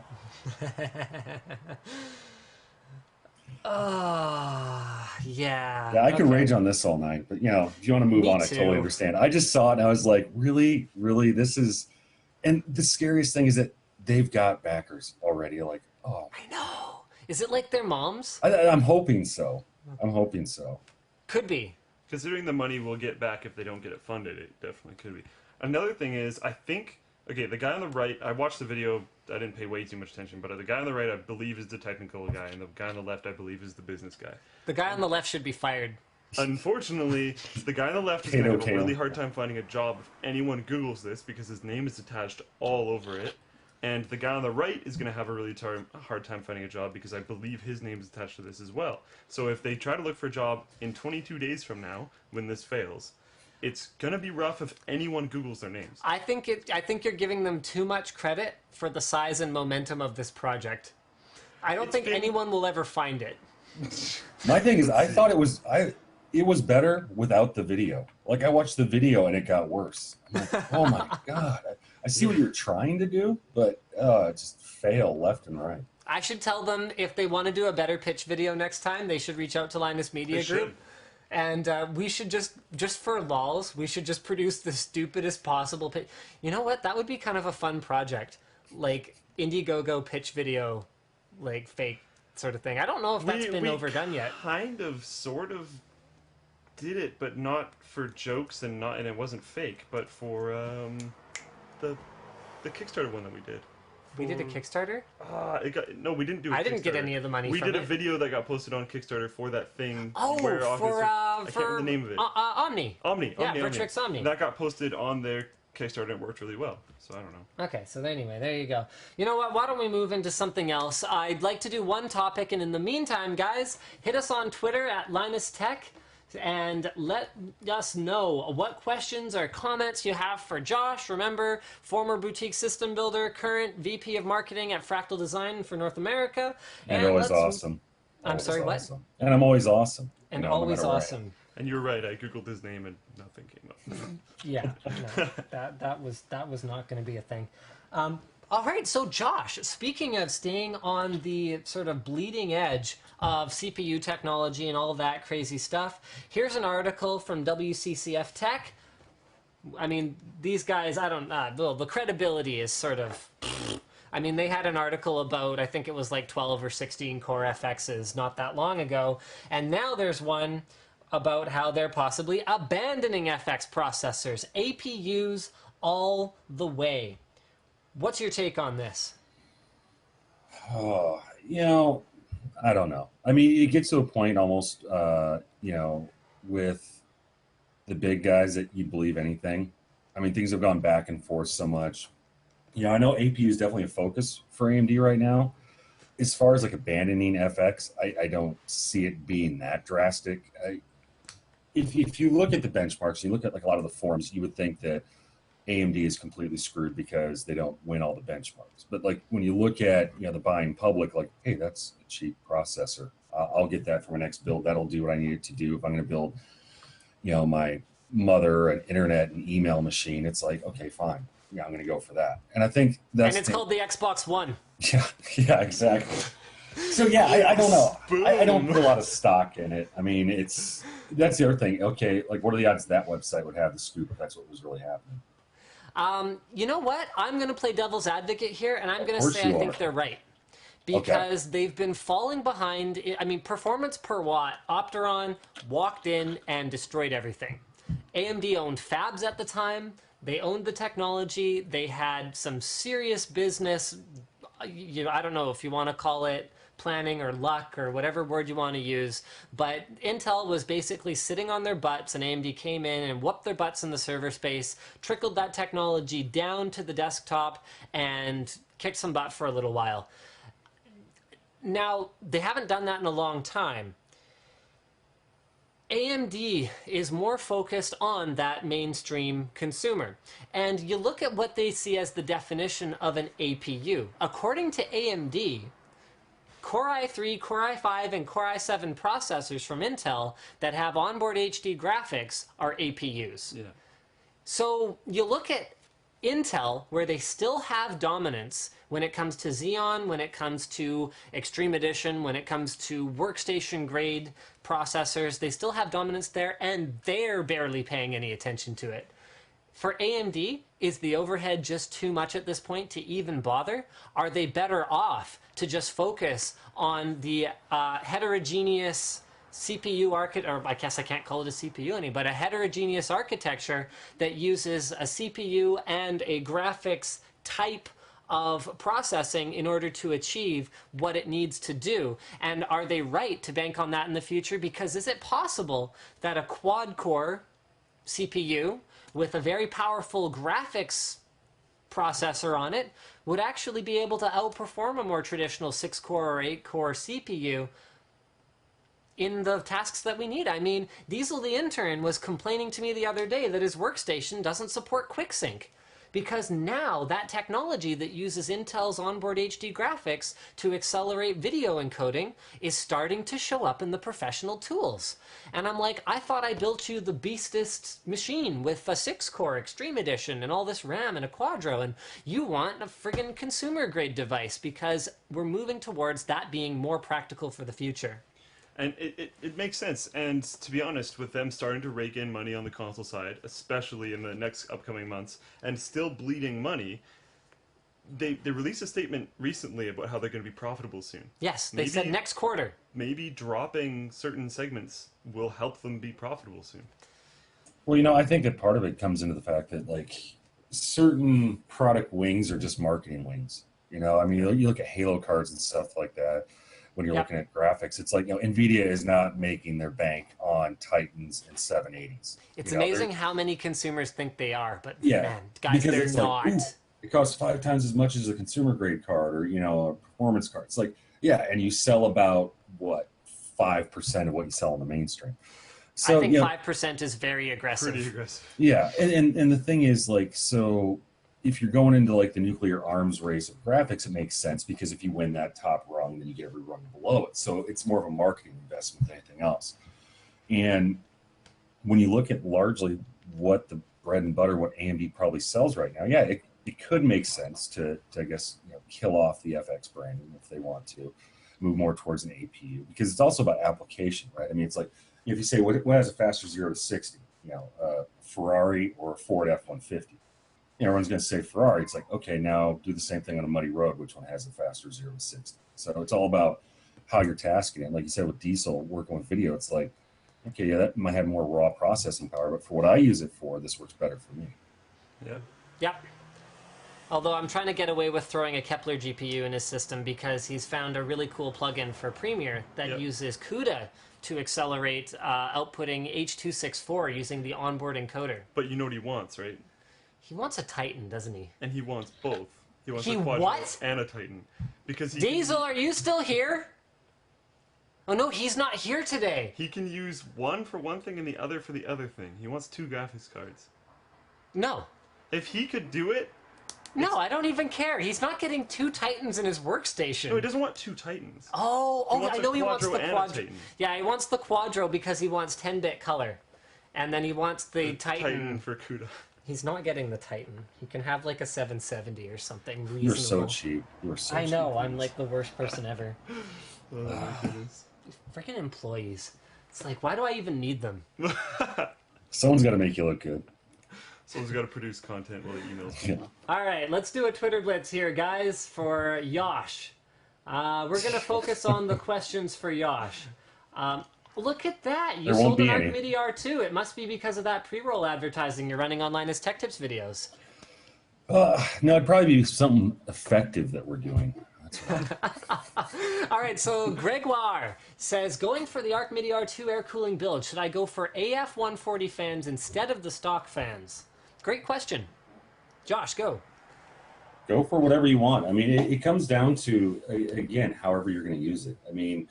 Yeah. Yeah, I could rage on this all night, but you know, if you want to move on, I totally understand. I just saw it and I was like, really, this is, and the scariest thing is that they've got backers already. Like, oh, I know. Is it like their moms? I'm hoping so. Could be. Considering the money we'll get back if they don't get it funded, it definitely could be. Another thing is, I think, okay, the guy on the right, I watched the video, I didn't pay way too much attention, but the guy on the right I believe is the technical guy, and the guy on the left I believe is the business guy. The guy on the left should be fired. Unfortunately, the guy on the left is going to have a really hard time finding a job if anyone Googles this, because his name is attached all over it. And the guy on the right is going to have a really hard time finding a job because I believe his name is attached to this as well. So if they try to look for a job in 22 days from now, when this fails, it's going to be rough if anyone Googles their names. I think you're giving them too much credit for the size and momentum of this project. I don't think anyone will ever find it. My thing is, I thought it was better without the video. Like, I watched the video and it got worse. I'm like, oh my God. I see what you're trying to do, but just fail left and right. I should tell them if they want to do a better pitch video next time, they should reach out to Linus Media Group. And we should just for lols, we should just produce the stupidest possible pitch. You know what? That would be kind of a fun project. Like, Indiegogo pitch video, like, fake sort of thing. I don't know if that's been overdone yet. Kind of, sort of did it, but not for jokes and it wasn't fake, but for the Kickstarter one that we did. We did a Kickstarter? No, we didn't do a Kickstarter. I didn't get any of the money from it. We did a video that got posted on Kickstarter for that thing. Oh, where I can't remember the name of it. Omni. Yeah, Vertrix Omni. That got posted on their Kickstarter and it worked really well. So I don't know. Okay, so anyway, there you go. You know what? Why don't we move into something else? I'd like to do one topic, and in the meantime, guys, hit us on Twitter at Linus Tech. And let us know what questions or comments you have for Josh. Remember, former boutique system builder, current VP of marketing at Fractal Design for North America. And always awesome. I'm sorry, what? And I'm always awesome. And always awesome. Right. And you're right, I googled his name and nothing came up. Yeah, no, that was not going to be a thing. All right, so Josh, speaking of staying on the sort of bleeding edge of CPU technology and all that crazy stuff, here's an article from WCCF Tech. I mean, these guys, I don't know, the credibility is sort of... I mean, they had an article about, I think it was like 12 or 16 Core FXs not that long ago, and now there's one about how they're possibly abandoning FX processors, APUs all the way. What's your take on this? Oh, you know, I don't know. I mean, it gets to a point almost, you know, with the big guys that you believe anything. I mean, things have gone back and forth so much. You know, I know APU is definitely a focus for AMD right now. As far as like abandoning FX, I don't see it being that drastic. If you look at the benchmarks, you look at like a lot of the forums, you would think that AMD is completely screwed because they don't win all the benchmarks. But like when you look at, you know, the buying public, like, hey, that's a cheap processor. I'll get that for my next build. That'll do what I need it to do. If I'm going to build, you know, my mother an internet and email machine, it's like, okay, fine. Yeah, I'm going to go for that. And I think that's... And it's called the Xbox One. Yeah, exactly. So yeah, I don't know. I don't put a lot of stock in it. I mean, that's the other thing. Okay, like what are the odds that website would have the scoop if that's what was really happening? You know what? I'm going to play devil's advocate here, and I'm going to say I think they're right. Because they've been falling behind. I mean, performance per watt, Opteron walked in and destroyed everything. AMD owned fabs at the time. They owned the technology. They had some serious business, you know, I don't know if you want to call it planning or luck or whatever word you want to use, but Intel was basically sitting on their butts, and AMD came in and whooped their butts in the server space, trickled that technology down to the desktop, and kicked some butt for a little while. Now, they haven't done that in a long time. AMD is more focused on that mainstream consumer. And you look at what they see as the definition of an APU. According to AMD, Core i3, Core i5, and Core i7 processors from Intel that have onboard HD graphics are APUs. Yeah. So you look at Intel, where they still have dominance when it comes to Xeon, when it comes to Extreme Edition, when it comes to workstation grade processors, they still have dominance there, and they're barely paying any attention to it. For AMD, is the overhead just too much at this point to even bother? Are they better off to just focus on the heterogeneous CPU or I guess I can't call it a CPU any, but a heterogeneous architecture that uses a CPU and a graphics type of processing in order to achieve what it needs to do? And are they right to bank on that in the future? Because is it possible that a quad-core CPU with a very powerful graphics processor on it would actually be able to outperform a more traditional 6-core or 8-core CPU in the tasks that we need? I mean, Diesel the intern was complaining to me the other day that his workstation doesn't support QuickSync, because now that technology that uses Intel's onboard HD graphics to accelerate video encoding is starting to show up in the professional tools. And I'm like, I thought I built you the beastest machine with a 6-core Extreme Edition and all this RAM and a Quadro, and you want a friggin' consumer grade device, because we're moving towards that being more practical for the future. And it makes sense. And to be honest, with them starting to rake in money on the console side, especially in the next upcoming months, and still bleeding money, they released a statement recently about how they're going to be profitable soon. Yes, they said next quarter. Maybe dropping certain segments will help them be profitable soon. Well, you know, I think that part of it comes into the fact that, like, certain product wings are just marketing wings. You know, I mean, you look at Halo cards and stuff like that. When you're looking at graphics, it's like, you know, Nvidia is not making their bank on Titans and 780s. It's amazing how many consumers think they are, but man, guys, they're not. Like, it costs 5 times as much as a consumer grade card, or, you know, a performance card. It's like, yeah, and you sell about what, 5% of what you sell in the mainstream. So I think 5% is very aggressive. Pretty aggressive. Yeah, and the thing is, like, so if you're going into like the nuclear arms race of graphics, it makes sense, because if you win that top rung, then you get every rung below it. So it's more of a marketing investment than anything else. And when you look at largely what the bread and butter, what AMD probably sells right now, yeah, it could make sense to I guess, you know, kill off the FX branding if they want to move more towards an APU, because it's also about application, right? I mean, it's like, if you say what has a faster 0 to 60, you know, Ferrari or a Ford F-150. Everyone's going to say Ferrari. It's like, okay, now do the same thing on a muddy road. Which one has a faster 0 to 60? So it's all about how you're tasking it. Like you said with Diesel, working with video, it's like, okay, yeah, that might have more raw processing power, but for what I use it for, this works better for me. Yeah. Yep. Although I'm trying to get away with throwing a Kepler GPU in his system because he's found a really cool plugin for Premiere that uses CUDA to accelerate outputting H.264 using the onboard encoder. But you know what he wants, right? He wants a Titan, doesn't he? And he wants both. He wants a Quadro what? and a Titan. Because Diesel, are you still here? Oh no, he's not here today. He can use one for one thing and the other for the other thing. He wants 2 graphics cards. No. If he could do it... No, I don't even care. He's not getting 2 Titans in his workstation. No, he doesn't want 2 Titans. I know he wants the Quadro. Yeah, he wants the Quadro because he wants 10-bit color. And then he wants the Titan for CUDA. He's not getting the Titan. He can have like a 770 or something reasonable. You're so cheap. You're so cheap. I know, I'm like the worst person ever. Oh my goodness. Freaking employees. It's like, why do I even need them? Someone's got to make you look good. Someone's got to produce content while he emails me. All right, let's do a Twitter blitz here, guys, for Yosh. We're going to focus on the questions for Yosh. Look at that. You sold an Arc Midi R2. It must be because of that pre-roll advertising you're running on Linus Tech Tips videos. No, it'd probably be something effective that we're doing. All right, so Gregoire says, going for the Arc Midi R2 air cooling build, should I go for AF 140 fans instead of the stock fans? Great question. Josh, go. Go for whatever you want. I mean, it comes down to, again, however you're going to use it. I mean,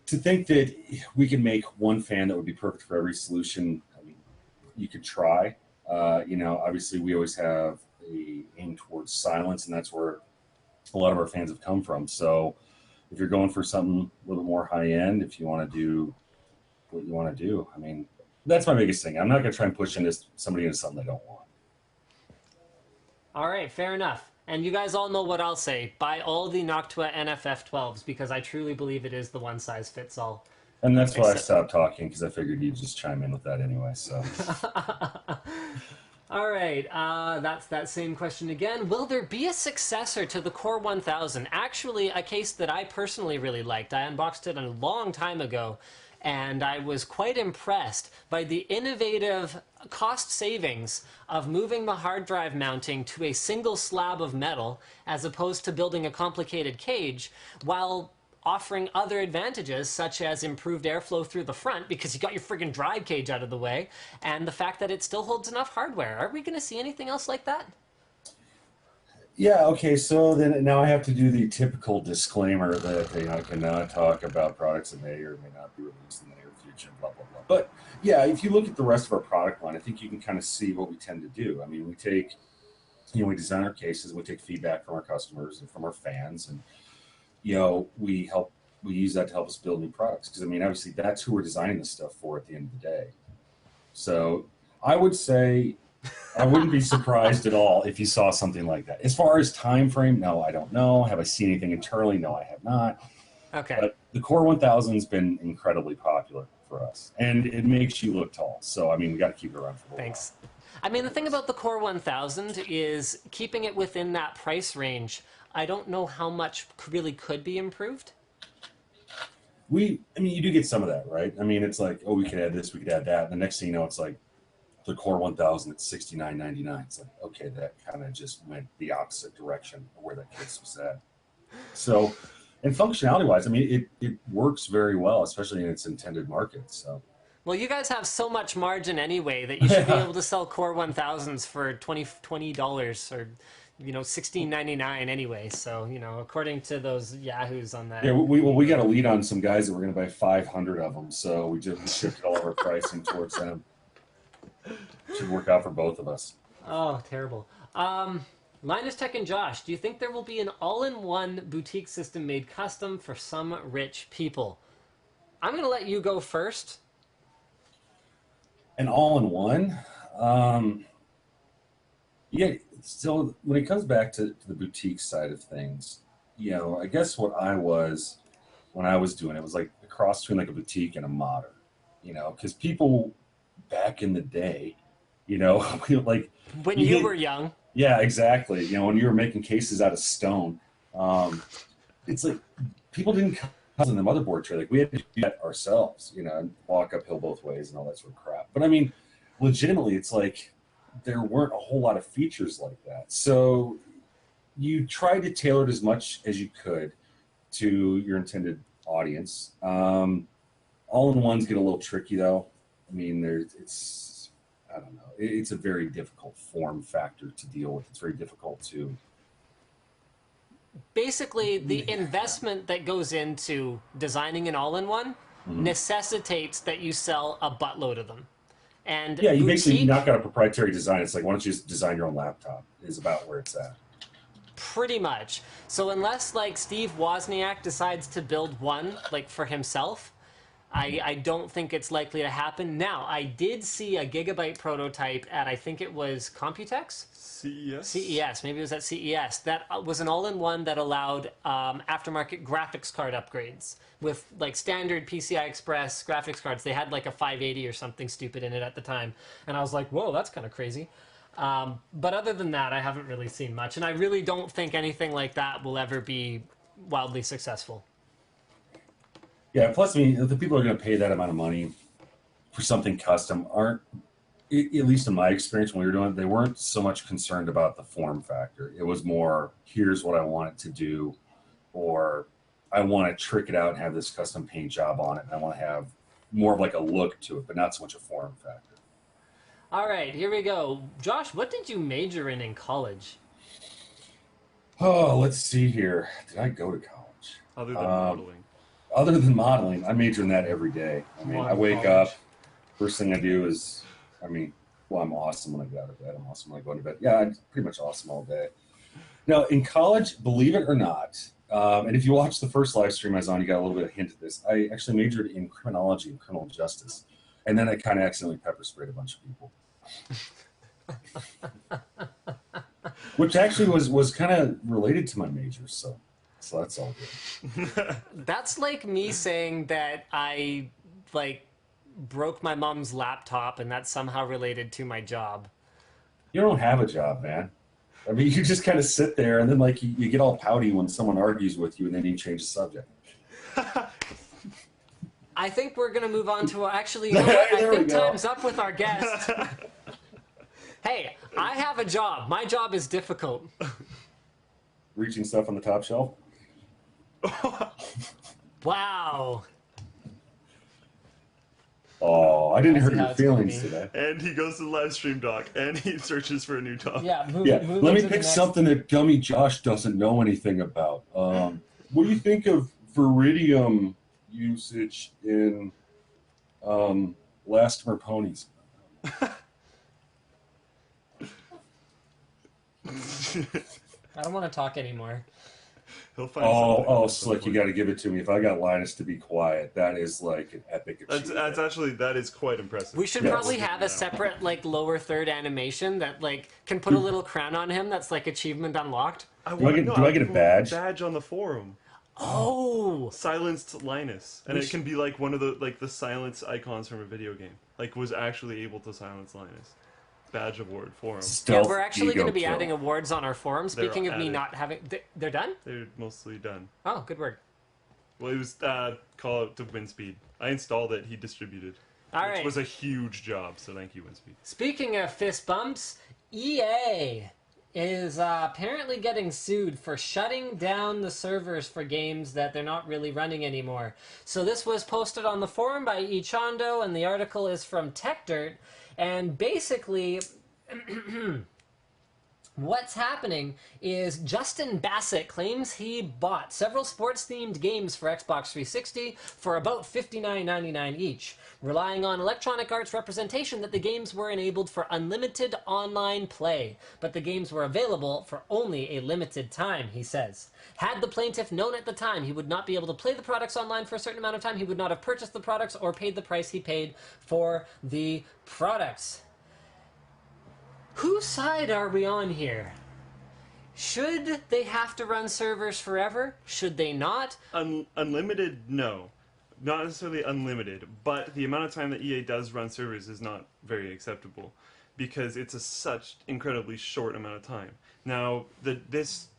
to think that we can make one fan that would be perfect for every solution, I mean, you could try. Obviously we always have a aim towards silence, and that's where a lot of our fans have come from. So if you're going for something a little bit more high end, if you want to do what you want to do, I mean, that's my biggest thing. I'm not going to try and push somebody into something they don't want. All right, fair enough. And you guys all know what I'll say. Buy all the Noctua NFF 12s because I truly believe it is the one size fits all. And that's why I stopped talking, because I figured you'd just chime in with that anyway. So. All right, that's that same question again. Will there be a successor to the Core 1000? Actually, a case that I personally really liked. I unboxed it a long time ago, and I was quite impressed by the innovative cost savings of moving the hard drive mounting to a single slab of metal as opposed to building a complicated cage, while offering other advantages such as improved airflow through the front because you got your friggin' drive cage out of the way, and the fact that it still holds enough hardware. Are we going to see anything else like that? Yeah, okay, so then now I have to do the typical disclaimer that I cannot talk about products that may or may not be released in the near future, blah, blah, blah. But yeah, if you look at the rest of our product line, I think you can kind of see what we tend to do. I mean, we take, we design our cases, we take feedback from our customers and from our fans, and, we use that to help us build new products. Because, I mean, obviously that's who we're designing this stuff for at the end of the day. So I would say I wouldn't be surprised at all if you saw something like that. As far as time frame, no, I don't know. Have I seen anything internally? No, I have not. Okay. But the Core 1000 has been incredibly popular for us, and it makes you look tall. So, I mean, we got to keep it around for a while. Thanks. I mean, the thing about the Core 1000 is keeping it within that price range. I don't know how much really could be improved. You do get some of that, right? I mean, it's like, oh, we could add this, we could add that. And the next thing you know, it's like the Core 1000 at $69.99. It's like, okay, that kind of just went the opposite direction of where that case was at. So, and functionality-wise, I mean, it works very well, especially in its intended market. So. Well, you guys have so much margin anyway that you should be able to sell Core 1000s for $20 or $16.99 anyway. So, according to those yahoos on that. Yeah, we got a lead on some guys that we're going to buy 500 of them. So we just shifted all of our pricing towards them. Should work out for both of us. Oh, terrible. Linus Tech and Josh, do you think there will be an all-in-one boutique system made custom for some rich people? I'm going to let you go first. An all-in-one? Yeah, so when it comes back to the boutique side of things, I guess what I was, when I was doing it, was like a cross between like a boutique and a modern, because people back in the day, like... When you were young. Yeah, exactly. When you were making cases out of stone, it's like people didn't come in the motherboard tray. Like we had to do that ourselves, and walk uphill both ways and all that sort of crap. But I mean, legitimately, it's like there weren't a whole lot of features like that. So, you try to tailor it as much as you could to your intended audience. All-in-ones get a little tricky, though. I mean, I don't know. It's a very difficult form factor to deal with. It's very difficult to... Basically, the investment that goes into designing an all-in-one necessitates that you sell a buttload of them. And yeah, you basically knock out a proprietary design. It's like, why don't you just design your own laptop, is about where it's at. Pretty much. So unless, like, Steve Wozniak decides to build one, like, for himself, I don't think it's likely to happen. Now, I did see a gigabyte prototype at, I think it was Computex? CES, maybe it was at CES. That was an all-in-one that allowed aftermarket graphics card upgrades with like standard PCI Express graphics cards. They had like a 580 or something stupid in it at the time, and I was like, whoa, that's kind of crazy. But other than that, I haven't really seen much, and I really don't think anything like that will ever be wildly successful. Yeah, plus, I mean, the people who are going to pay that amount of money for something custom aren't, at least in my experience when we were doing it, they weren't so much concerned about the form factor. It was more, here's what I want it to do, or I want to trick it out and have this custom paint job on it, and I want to have more of like a look to it, but not so much a form factor. All right, here we go. Josh, what did you major in college? Oh, let's see here. Did I go to college? Other than modeling. Other than modeling, I major in that every day. I mean, I wake up, first thing I do is, I mean, well, I'm awesome when I get out of bed. I'm awesome when I go into bed. Yeah, I'm pretty much awesome all day. Now, in college, believe it or not, and if you watch the first live stream I was on, you got a little bit of a hint of this. I actually majored in criminology and criminal justice. And then I kind of accidentally pepper sprayed a bunch of people. Which actually was kind of related to my major, so that's all good. That's like me saying that I, like, broke my mom's laptop and that's somehow related to my job. You don't have a job, man. I mean, you just kind of sit there and then, like, you get all pouty when someone argues with you and then you change the subject. I think we're going to move on to, actually, you know what? I think time's up with our guest. Hey, I have a job. My job is difficult. Reaching stuff on the top shelf? Wow. Oh, I didn't hurt your feelings today. And he goes to the live stream doc, and he searches for a new topic. Yeah, let me pick something that dummy Josh doesn't know anything about. What do you think of Viridium usage in Elastomer ponies? I don't want to talk anymore. He'll find Slick, you got to give it to me. If I got Linus to be quiet, that is like an epic achievement. That is quite impressive. We should probably have a separate, like, lower third animation that, like, can put a little crown on him that's, like, achievement unlocked. Do I get a badge? Badge on the forum. Oh! Silenced Linus. And it can be, like, one of the, like, the silence icons from a video game. Like, was actually able to silence Linus. Badge award forum. Yeah, we're actually going to be adding awards on our forum. Speaking of me not having... They're done? They're mostly done. Oh, good work. Well, it was call out to Winspeed. I installed it, he distributed. All right. Which was a huge job, so thank you, Winspeed. Speaking of fist bumps, EA is apparently getting sued for shutting down the servers for games that they're not really running anymore. So this was posted on the forum by Ichando, and the article is from TechDirt. And basically, what's happening is Justin Bassett claims he bought several sports-themed games for Xbox 360 for about $59.99 each, relying on Electronic Arts' representation that the games were enabled for unlimited online play, but the games were available for only a limited time, he says. Had the plaintiff known at the time he would not be able to play the products online for a certain amount of time, he would not have purchased the products or paid the price he paid for the products. Whose side are we on here? Should they have to run servers forever? Should they not? Unlimited, no. Not necessarily unlimited, but the amount of time that EA does run servers is not very acceptable because it's such incredibly short amount of time. Now, this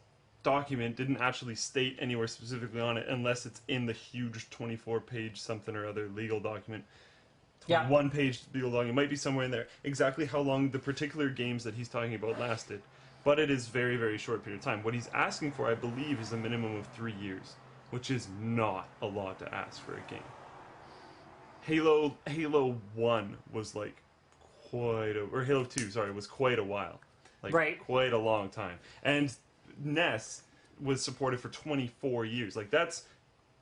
document didn't actually state anywhere specifically on it unless it's in the huge 24-page something or other legal document. Yeah. One-page legal document. It might be somewhere in there. Exactly how long the particular games that he's talking about lasted. but it is very, very short period of time. What he's asking for, I believe, is a minimum of 3 years, which is not a lot to ask for a game. Halo 1 was like or Halo 2, sorry, was quite a while. Like quite a long time. And NES was supported for 24 years. Like, that's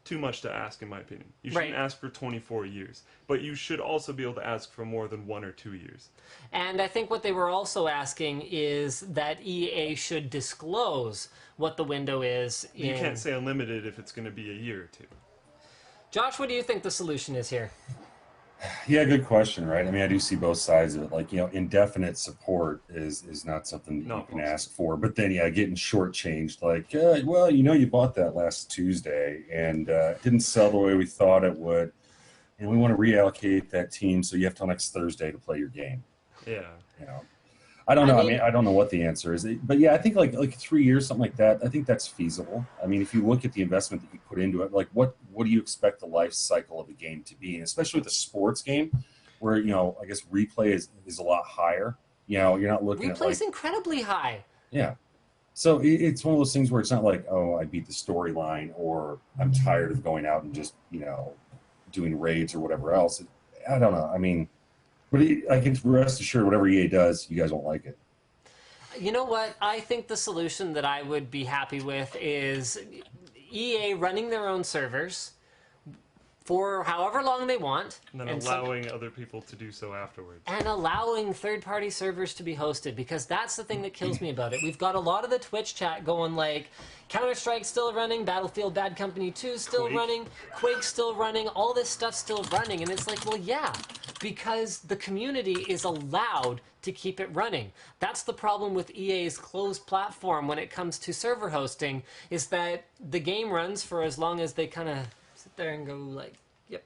too much to ask, in my opinion. You shouldn't ask for 24 years. But you should also be able to ask for more than 1 or 2 years. And I think what they were also asking is that EA should disclose what the window is. You can't say unlimited if it's going to be a year or 2. Josh, what do you think the solution is here? Yeah, good question, right? I mean, I do see both sides of it. Like, you know, indefinite support is not something that you can ask for. But then, yeah, getting shortchanged, like, well, you know, you bought that last Tuesday and it didn't sell the way we thought it would. And we want to reallocate that team, so you have till next Thursday to play your game. Yeah. You know, I don't know. I mean, I don't know what the answer is. But yeah, I think like 3 years, something like that, I think that's feasible. I mean, if you look at the investment that you put into it, like what do you expect the life cycle of a game to be? And especially with a sports game where, you know, I guess replay is a lot higher. You know, you're not looking at replay's incredibly high. Yeah. So it's one of those things where it's not like, oh, I beat the storyline or I'm tired of going out and just, you know, doing raids or whatever else. I don't know. I mean, but I can rest assured whatever EA does, you guys won't like it. You know what? I think the solution that I would be happy with is EA running their own servers for however long they want. And then allowing other people to do so afterwards. And allowing third-party servers to be hosted, because that's the thing that kills me about it. We've got a lot of the Twitch chat going like, Counter-Strike's still running, Battlefield Bad Company 2's still running, Quake's still running, all this stuff's still running. And it's like, well, yeah, because the community is allowed to keep it running. That's the problem with EA's closed platform when it comes to server hosting, is that the game runs for as long as they kind of sit there and go like, yep.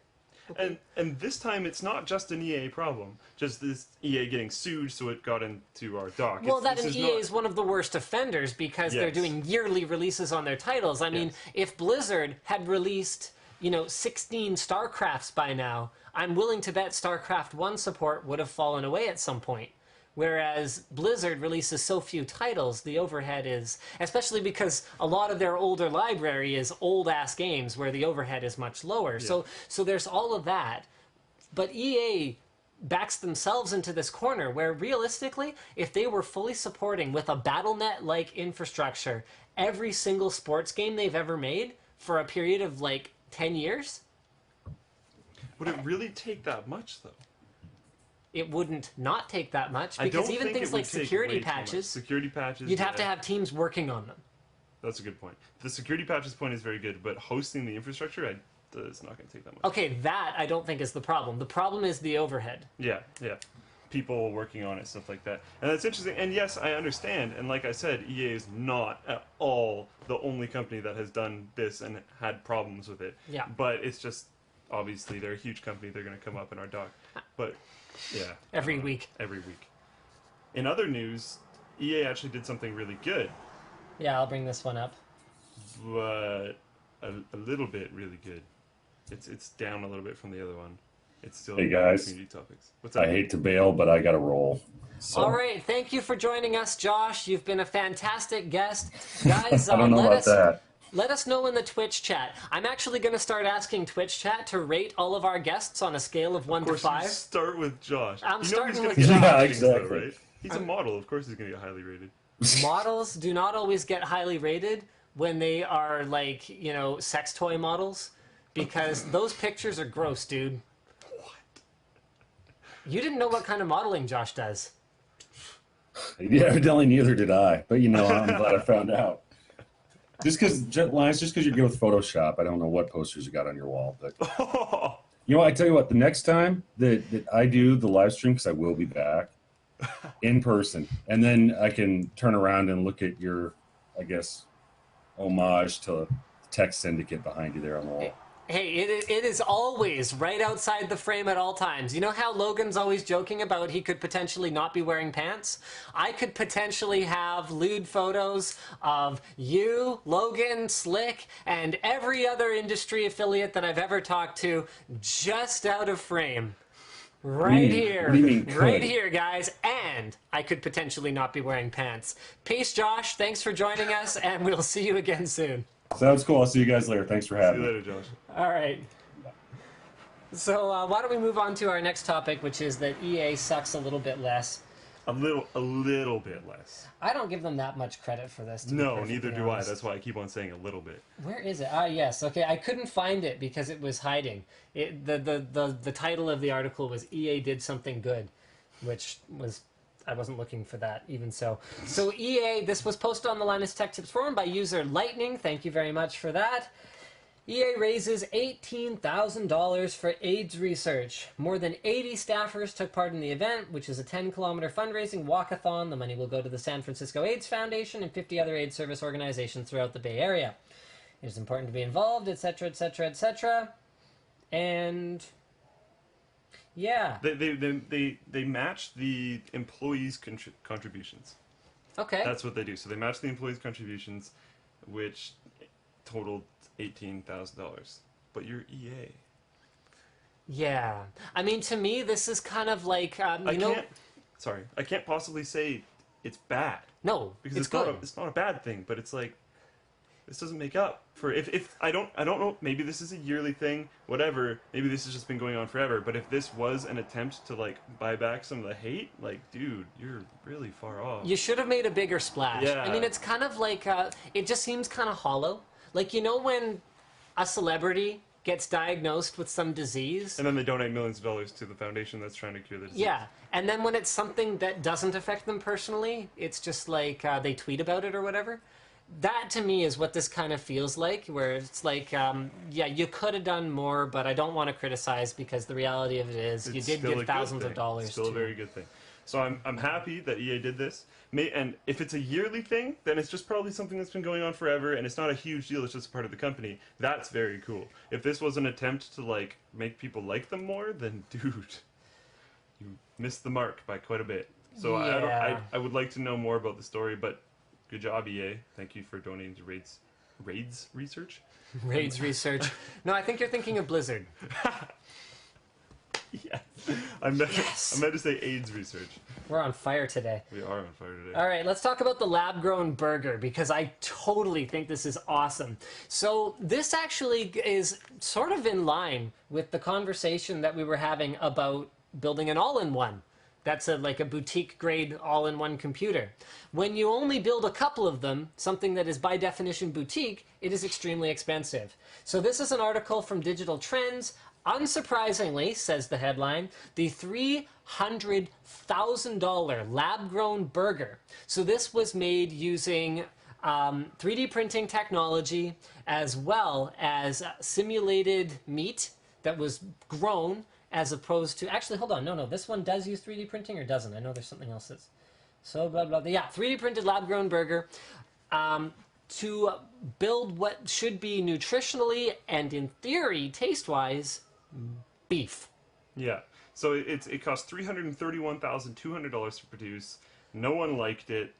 Okay. And this time it's not just an EA problem, just this EA getting sued, so it got into our dock. Well, EA is one of the worst offenders because they're doing yearly releases on their titles. I mean, if Blizzard had released, you know, 16 StarCrafts by now, I'm willing to bet StarCraft 1 support would have fallen away at some point. Whereas Blizzard releases so few titles, the overhead is, especially because a lot of their older library is old-ass games where the overhead is much lower. Yeah. So there's all of that. But EA backs themselves into this corner where realistically, if they were fully supporting with a BattleNet-like infrastructure every single sports game they've ever made for a period of like 10 years... Would it really take that much, though? It wouldn't not take that much, because even things like security patches, you'd have to have teams working on them. That's a good point. The security patches point is very good, but hosting the infrastructure, it's not going to take that much. Okay, that I don't think is the problem. The problem is the overhead. Yeah. People working on it, stuff like that. And that's interesting. And yes, I understand. And like I said, EA is not at all the only company that has done this and had problems with it. Yeah. But it's just, obviously, they're a huge company. They're going to come up in our dock. But... yeah. Every week. In other news, EA actually did something really good. Yeah, I'll bring this one up. But a little bit really good. It's down a little bit from the other one. It's still hey guys, community topics. What's up? I hate to bail, but I got to roll. So. All right, thank you for joining us, Josh. You've been a fantastic guest. Guys, I don't know about that. Let us know in the Twitch chat. I'm actually going to start asking Twitch chat to rate all of our guests on a scale of 1 to 5. You start with Josh. I'm starting with Josh. Yeah, exactly. Though, right? He's a model. Of course he's going to get highly rated. Models do not always get highly rated when they are, like, you know, sex toy models, because those pictures are gross, dude. What? You didn't know what kind of modeling Josh does. Yeah, evidently neither did I. But, you know, I'm glad I found out. Just because you're good with Photoshop, I don't know what posters you got on your wall. But you know, I tell you what, the next time that I do the live stream, because I will be back in person, and then I can turn around and look at your, I guess, homage to Tech Syndicate behind you there on the wall. Hey, it is always right outside the frame at all times. You know how Logan's always joking about he could potentially not be wearing pants? I could potentially have lewd photos of you, Logan, Slick, and every other industry affiliate that I've ever talked to just out of frame. Right here. What do you mean could? Right here, guys. And I could potentially not be wearing pants. Peace, Josh. Thanks for joining us, and we'll see you again soon. Sounds cool. I'll see you guys later. Thanks for having me. See me. you later, Josh. All right. So why don't we move on to our next topic, which is that EA sucks a little bit less. A little bit less. I don't give them that much credit for this. No, neither do I. That's why I keep on saying a little bit. Where is it? Ah, yes. Okay, I couldn't find it because it was hiding. The title of the article was EA did something good, which was I wasn't looking for that even so. So EA, this was posted on the Linus Tech Tips forum by user Lightning. Thank you very much for that. EA raises $18,000 for AIDS research. More than 80 staffers took part in the event, which is a 10-kilometer fundraising walkathon. The money will go to the San Francisco AIDS Foundation and 50 other AIDS service organizations throughout the Bay Area. It is important to be involved, etc., etc., etc. And yeah, they match the employees' contributions. Okay, that's what they do. So they match the employees' contributions, which totaled $18,000, but you're EA. Yeah, I mean, to me, this is kind of like I can't possibly say it's bad. No, because it's good. It's not a bad thing, but it's like this doesn't make up for if I don't know. Maybe this is a yearly thing, whatever. Maybe this has just been going on forever. But if this was an attempt to like buy back some of the hate, like, dude, you're really far off. You should have made a bigger splash. Yeah. I mean, it's kind of like it just seems kind of hollow. Like, you know when a celebrity gets diagnosed with some disease? And then they donate millions of dollars to the foundation that's trying to cure the disease. Yeah, and then when it's something that doesn't affect them personally, it's just like they tweet about it or whatever. That, to me, is what this kind of feels like, where it's like, yeah, you could have done more, but I don't want to criticize because the reality of it is you did give thousands of dollars. It's still a very good thing. So I'm happy that EA did this. And if it's a yearly thing, then it's just probably something that's been going on forever, and it's not a huge deal. It's just part of the company. That's very cool. If this was an attempt to like make people like them more, then dude, you missed the mark by quite a bit. So yeah. I would like to know more about the story, but good job, EA. Thank you for donating to Raids Research. Raids Research. No, I think you're thinking of Blizzard. Yes. I meant to say AIDS research. We're on fire today. We are on fire today. All right, let's talk about the lab-grown burger because I totally think this is awesome. So this actually is sort of in line with the conversation that we were having about building an all-in-one. That's like a boutique-grade all-in-one computer. When you only build a couple of them, something that is by definition boutique, it is extremely expensive. So this is an article from Digital Trends. Unsurprisingly, says the headline, the $300,000 lab-grown burger. So this was made using 3D printing technology as well as simulated meat that was grown as opposed to... Actually, hold on. No, this one does use 3D printing or doesn't? I know there's something else that's... So, blah, blah, blah. Yeah, 3D printed lab-grown burger. To build what should be nutritionally and, in theory, taste-wise, beef. Yeah. So it cost $331,200 to produce. No one liked it,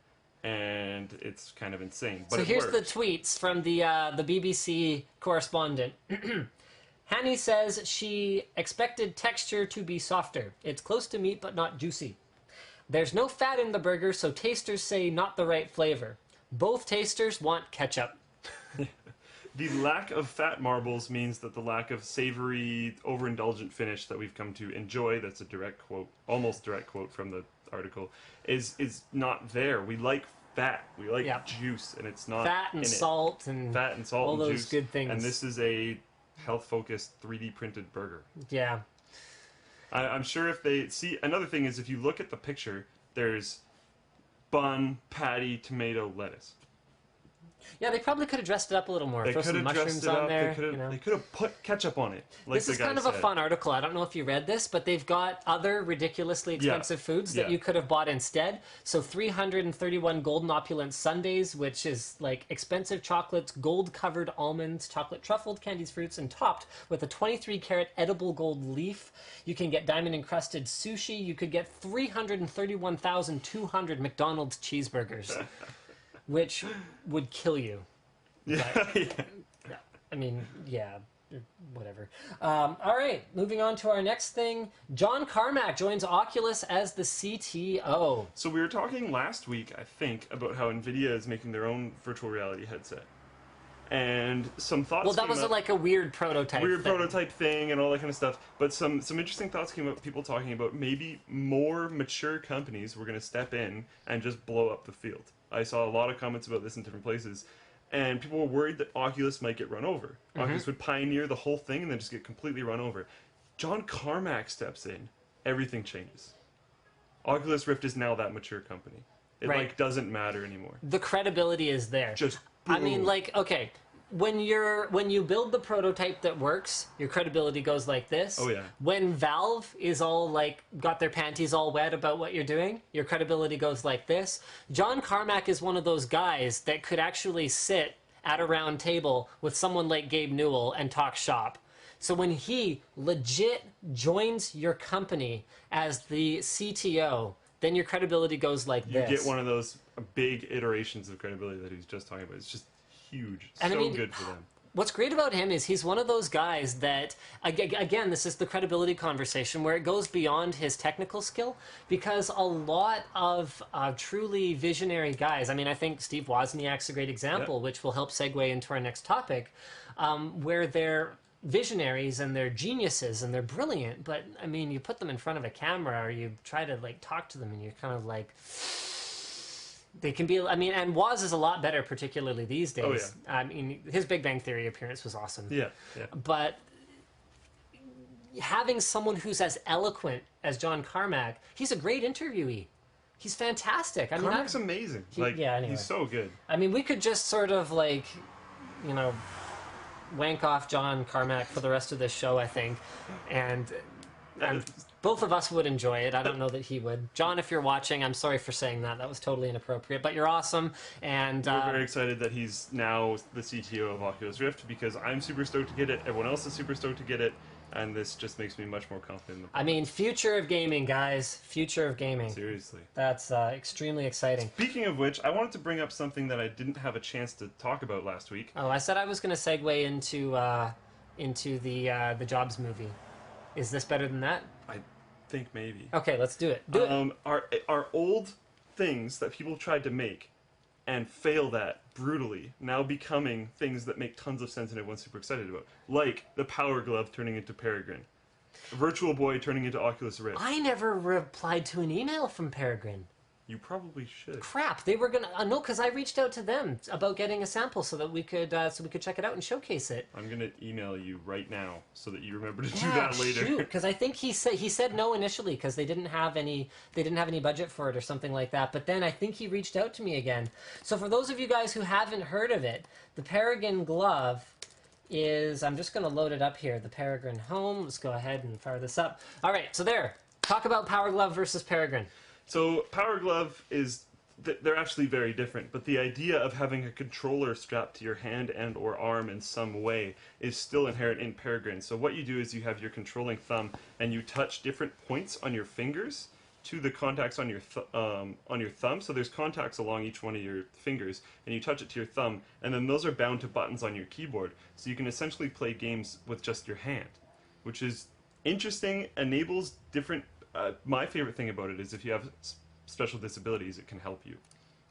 and it's kind of insane. But so here's the tweets from the BBC correspondent. Hanny says she expected texture to be softer. It's close to meat, but not juicy. There's no fat in the burger, so tasters say not the right flavor. Both tasters want ketchup. The lack of fat marbles means that the lack of savory, overindulgent finish that we've come to enjoy, that's a direct quote, almost direct quote from the article, is not there. We like fat. We like juice, and it's not fat and salt and fat and salt all and those juice. Good things. And this is a health-focused 3D printed burger. Yeah. I'm sure if they see, another thing is if you look at the picture, there's bun, patty, tomato, lettuce. Yeah, they probably could have dressed it up a little more. Throw some mushrooms on there. They could have put ketchup on it. Like this is kind of a fun article. I don't know if you read this, but they've got other ridiculously expensive foods that you could have bought instead. So 331 golden opulent sundaes, which is like expensive chocolates, gold-covered almonds, chocolate truffled candies, fruits, and topped with a 23-carat edible gold leaf. You can get diamond-encrusted sushi. You could get 331,200 McDonald's cheeseburgers. Which would kill you. Yeah. I mean, yeah. whatever. All right, moving on to our next thing. John Carmack joins Oculus as the CTO. So we were talking last week, I think, about how Nvidia is making their own virtual reality headset. And some thoughts. Well, that was like a weird prototype. Prototype thing and all that kind of stuff. But some interesting thoughts came up. People talking about maybe more mature companies were going to step in and just blow up the field. I saw a lot of comments about this in different places, and people were worried that Oculus might get run over. Oculus would pioneer the whole thing and then just get completely run over. John Carmack steps in, everything changes. Oculus Rift is now that mature company. It like doesn't matter anymore. The credibility is there. Just I mean, like, okay, when you build the prototype that works, your credibility goes like this. Oh yeah. When Valve is all like got their panties all wet about what you're doing, your credibility goes like this. John Carmack is one of those guys that could actually sit at a round table with someone like Gabe Newell and talk shop. So when he legit joins your company as the CTO, then your credibility goes like this. You get one of those big iterations of credibility that he was just talking about. It's just huge. And so good for them. What's great about him is he's one of those guys that, again, this is the credibility conversation where it goes beyond his technical skill, because a lot of truly visionary guys, I mean, I think Steve Wozniak's a great example, which will help segue into our next topic, where they're visionaries and they're geniuses and they're brilliant, but I mean, you put them in front of a camera or you try to like talk to them and you're kind of like, they can be, I mean, and Woz is a lot better, particularly these days. Oh, yeah. I mean, his Big Bang Theory appearance was awesome. Yeah. But having someone who's as eloquent as John Carmack, he's a great interviewee. He's fantastic. I mean, Carmack's amazing. Anyway. He's so good. I mean, we could just sort of like, you know, wank off John Carmack for the rest of this show, I think, and both of us would enjoy it. I don't know that he would. John, if you're watching, I'm sorry for saying that. That was totally inappropriate, but you're awesome, and we're very excited that he's now the CTO of Oculus Rift, because I'm super stoked to get it, everyone else is super stoked to get it, and this just makes me much more confident. I mean, future of gaming, guys. Future of gaming. Seriously. That's extremely exciting. Speaking of which, I wanted to bring up something that I didn't have a chance to talk about last week. Oh, I said I was going to segue into the Jobs movie. Is this better than that? I think maybe. Okay, let's do it. Our old things that people tried to make and failed at brutally, now becoming things that make tons of sense and everyone's super excited about. Like the Power Glove turning into Peregrine. Virtual Boy turning into Oculus Rift. I never replied to an email from Peregrine. You probably should. Crap, they were gonna no, because I reached out to them about getting a sample so that we could check it out and showcase it. I'm gonna email you right now so that you remember to do that later. Shoot, because I think he said no initially because they didn't have any budget for it or something like that. But then I think he reached out to me again. So for those of you guys who haven't heard of it, the Peregrine Glove is, I'm just gonna load it up here. The Peregrine Home. Let's go ahead and fire this up. All right, so there. Talk about Power Glove versus Peregrine. So Power Glove is, they're actually very different, but the idea of having a controller strapped to your hand and or arm in some way is still inherent in Peregrine. So what you do is you have your controlling thumb and you touch different points on your fingers to the contacts on your thumb. So there's contacts along each one of your fingers, and you touch it to your thumb, and then those are bound to buttons on your keyboard. So you can essentially play games with just your hand, which is interesting, enables different... my favorite thing about it is if you have special disabilities, it can help you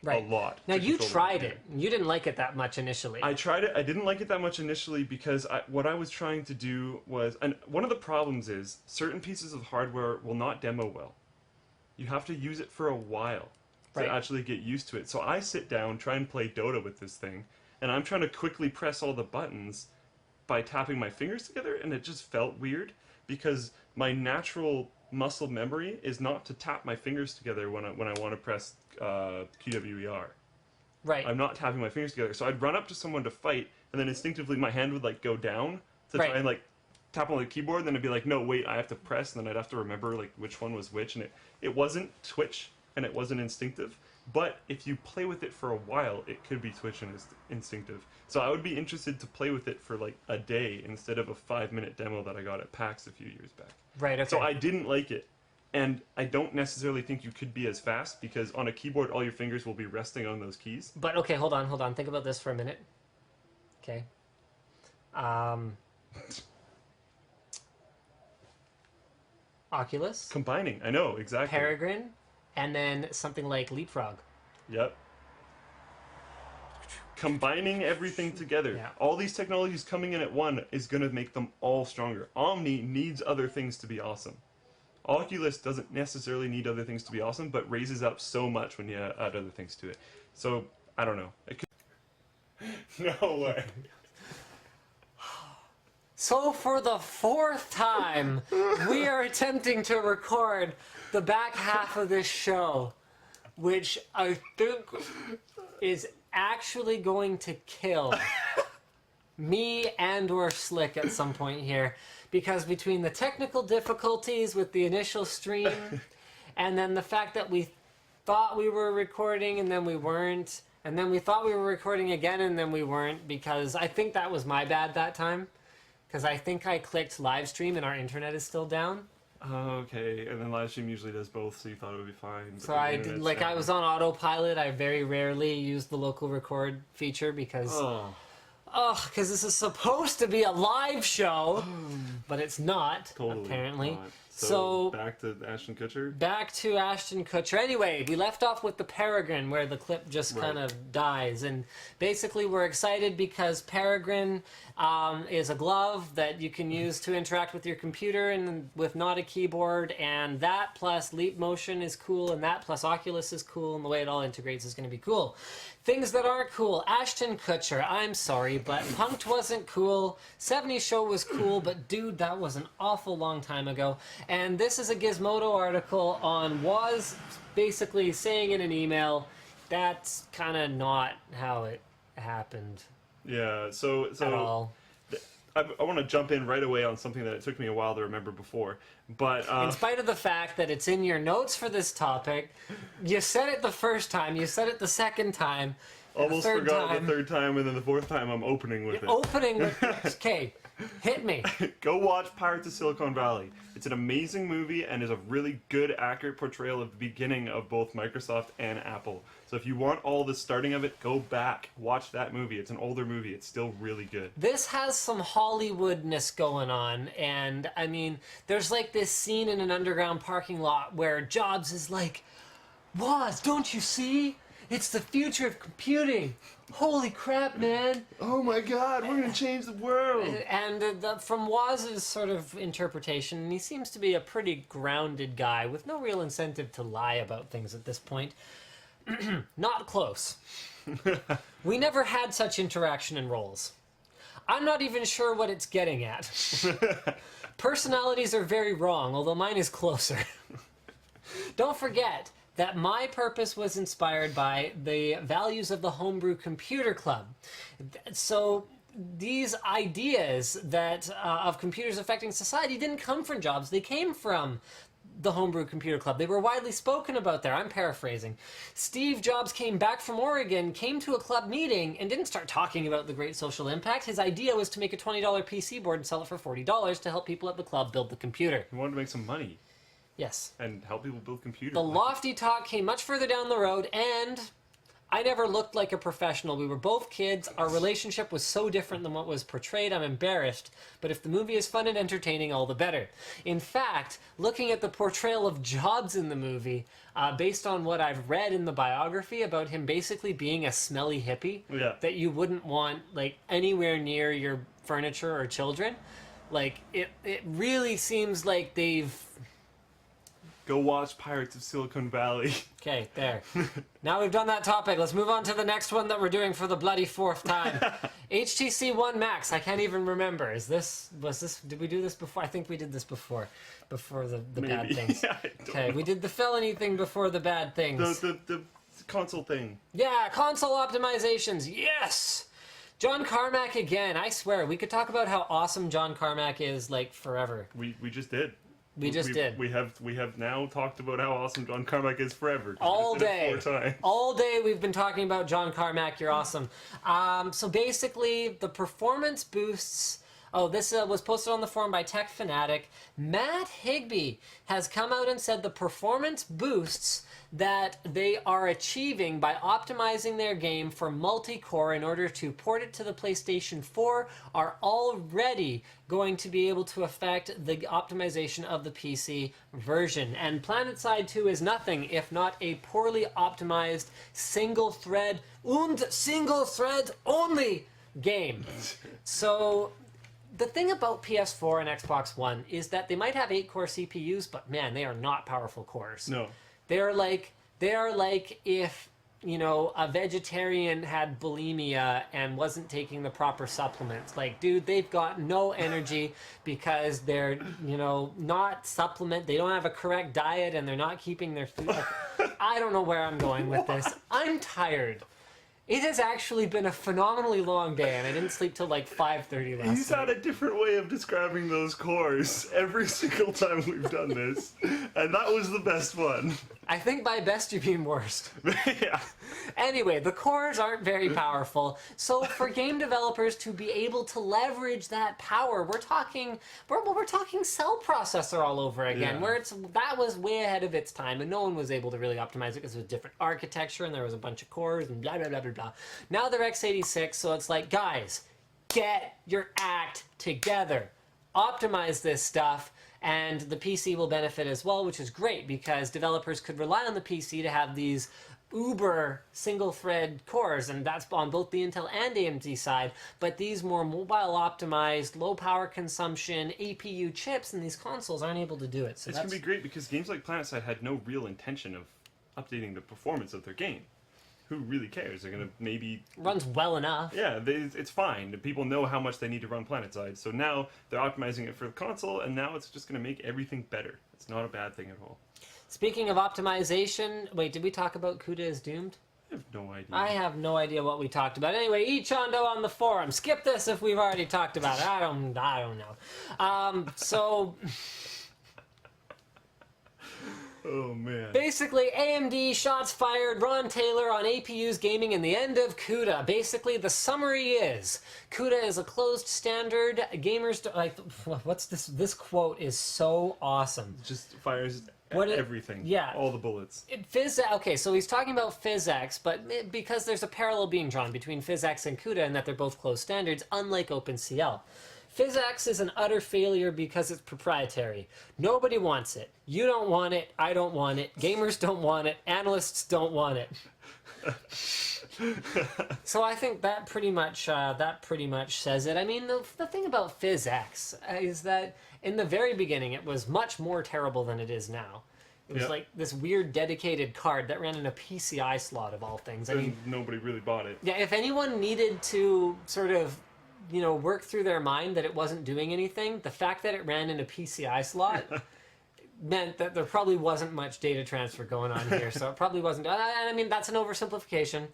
a lot. Now, you tried it. You didn't like it that much initially. I tried it. I didn't like it that much initially because what I was trying to do was... And one of the problems is certain pieces of hardware will not demo well. You have to use it for a while to actually get used to it. So I sit down, try and play Dota with this thing, and I'm trying to quickly press all the buttons by tapping my fingers together, and it just felt weird because my natural muscle memory is not to tap my fingers together when I want to press QWER. Right. I'm not tapping my fingers together. So I'd run up to someone to fight, and then instinctively my hand would like go down to try and like tap on the keyboard, and then it'd be like, no, wait, I have to press, and then I'd have to remember like which one was which, and it wasn't Twitch, and it wasn't instinctive. But if you play with it for a while, it could be Twitch and instinctive. So I would be interested to play with it for like a day instead of a 5-minute demo that I got at PAX a few years back. Right, okay. So I didn't like it. And I don't necessarily think you could be as fast because on a keyboard, all your fingers will be resting on those keys. But okay, hold on. Think about this for a minute. Okay. Oculus. Combining, I know, exactly. Peregrine, and then something like Leapfrog. Yep. Combining everything together. Yeah. All these technologies coming in at one is going to make them all stronger. Omni needs other things to be awesome. Oculus doesn't necessarily need other things to be awesome, but raises up so much when you add other things to it. So, I don't know. No way. So for the 4th time, we are attempting to record the back half of this show, which I think is actually going to kill me and or Slick at some point here, because between the technical difficulties with the initial stream and then the fact that we thought we were recording and then we weren't, and then we thought we were recording again and then we weren't, because I think that was my bad that time, because I think I clicked live stream and our internet is still down. Okay, and then live stream usually does both, so you thought it would be fine. So I did, like, I was on autopilot. I very rarely use the local record feature because because this is supposed to be a live show, but it's not, apparently. Not. So back to Ashton Kutcher? Back to Ashton Kutcher. Anyway, we left off with the Peregrine, where the clip just kind of dies. And basically we're excited because Peregrine is a glove that you can use to interact with your computer and with not a keyboard. And that plus Leap Motion is cool, and that plus Oculus is cool, and the way it all integrates is going to be cool. Things that aren't cool. Ashton Kutcher, I'm sorry, but Punk'd wasn't cool. 70s Show was cool, but dude, that was an awful long time ago. And this is a Gizmodo article on Woz basically saying in an email, that's kind of not how it happened. Yeah, so at all. I want to jump in right away on something that it took me a while to remember before, but in spite of the fact that it's in your notes for this topic, you said it the first time, you said it the second time, almost forgot the third time, and then the fourth time I'm opening with it. Opening with okay, hit me. Go watch Pirates of Silicon Valley. It's an amazing movie and is a really good, accurate portrayal of the beginning of both Microsoft and Apple. So if you want all the starting of it, go back, watch that movie. It's an older movie. It's still really good. This has some Hollywoodness going on, and I mean, there's like this scene in an underground parking lot where Jobs is like, Woz, don't you see? It's the future of computing. Holy crap, man. Oh my god, we're going to change the world. And from Woz's sort of interpretation, he seems to be a pretty grounded guy with no real incentive to lie about things at this point. Not close. We never had such interaction in roles. I'm not even sure what it's getting at. Personalities are very wrong, although mine is closer. Don't forget that my purpose was inspired by the values of the Homebrew Computer Club. So these ideas that of computers affecting society didn't come from Jobs. They came from the Homebrew Computer Club. They were widely spoken about there. I'm paraphrasing. Steve Jobs came back from Oregon, came to a club meeting, and didn't start talking about the great social impact. His idea was to make a $20 PC board and sell it for $40 to help people at the club build the computer. He wanted to make some money. Yes. And help people build computers. The lofty talk came much further down the road, and I never looked like a professional. We were both kids. Our relationship was so different than what was portrayed. I'm embarrassed. But if the movie is fun and entertaining, all the better. In fact, looking at the portrayal of Jobs in the movie, based on what I've read in the biography about him basically being a smelly hippie that you wouldn't want like anywhere near your furniture or children, like it really seems like they've... Go watch Pirates of Silicon Valley. Okay, there. Now we've done that topic. Let's move on to the next one that we're doing for the bloody 4th time. HTC One Max. I can't even remember. Did we do this before? I think we did this before the bad things. Yeah, okay, we did the felony thing before the bad things. The console thing. Yeah, console optimizations. Yes! John Carmack again. I swear, we could talk about how awesome John Carmack is like forever. We just did. We did. We have now talked about how awesome John Carmack is forever. All day. 4 times. All day we've been talking about John Carmack. You're awesome. So basically, the performance boosts Oh, this was posted on the forum by Tech Fanatic. Matt Higbee has come out and said the performance boosts that they are achieving by optimizing their game for multi-core in order to port it to the PlayStation 4 are already going to be able to affect the optimization of the PC version. And PlanetSide 2 is nothing if not a poorly optimized single-thread only game. So the thing about PS4 and Xbox One is that they might have 8-core CPUs, but man, they are not powerful cores. No. They are like if, you know, a vegetarian had bulimia and wasn't taking the proper supplements. Like, dude, they've got no energy because they're, you know, not they don't have a correct diet and they're not keeping their food. I don't know where I'm going with this. I'm tired. It has actually been a phenomenally long day, and I didn't sleep till like 5:30 last night. He's had a different way of describing those cores every single time we've done this, and that was the best one. I think by best you mean worst. Yeah. Anyway, the cores aren't very powerful, so for game developers to be able to leverage that power, we're talking cell processor all over again, Yeah. where that was way ahead of its time, and no one was able to really optimize it because it was different architecture and there was a bunch of cores and blah blah blah blah blah. Now they're x86, so it's like, guys, get your act together, optimize this stuff. And the PC will benefit as well, which is great because developers could rely on the PC to have these uber single-thread cores, and that's on both the Intel and AMD side. But these more mobile-optimized, low-power consumption APU chips in these consoles aren't able to do it. So it's going to be great because games like PlanetSide had no real intention of updating the performance of their game. Who really cares? They're going to maybe... Runs well enough. Yeah, it's fine. People know how much they need to run PlanetSide. So now they're optimizing it for the console, and now it's just going to make everything better. It's not a bad thing at all. Speaking of optimization... Wait, did we talk about CUDA is doomed? I have no idea. I have no idea what we talked about. Anyway, Ichondo on the forum. Skip this if we've already talked about it. I don't know. So... Oh, man. Basically, AMD shots fired, Ron Taylor on APUs gaming and the end of CUDA. Basically, the summary is, CUDA is a closed standard. Gamers, what's this? This quote is so awesome. Just fires everything. Yeah. All the bullets. Okay, so he's talking about PhysX, but because there's a parallel being drawn between PhysX and CUDA and that they're both closed standards, unlike OpenCL. PhysX is an utter failure because it's proprietary. Nobody wants it. You don't want it. I don't want it. Gamers don't want it. Analysts don't want it. So I think that pretty much says it. I mean, the thing about PhysX is that in the very beginning it was much more terrible than it is now. It was like this weird dedicated card that ran in a PCI slot of all things. I mean, nobody really bought it. Yeah, if anyone needed to sort of, you know, work through their mind that it wasn't doing anything, the fact that it ran in a PCI slot meant that there probably wasn't much data transfer going on here. So it probably wasn't. I mean, that's an oversimplification.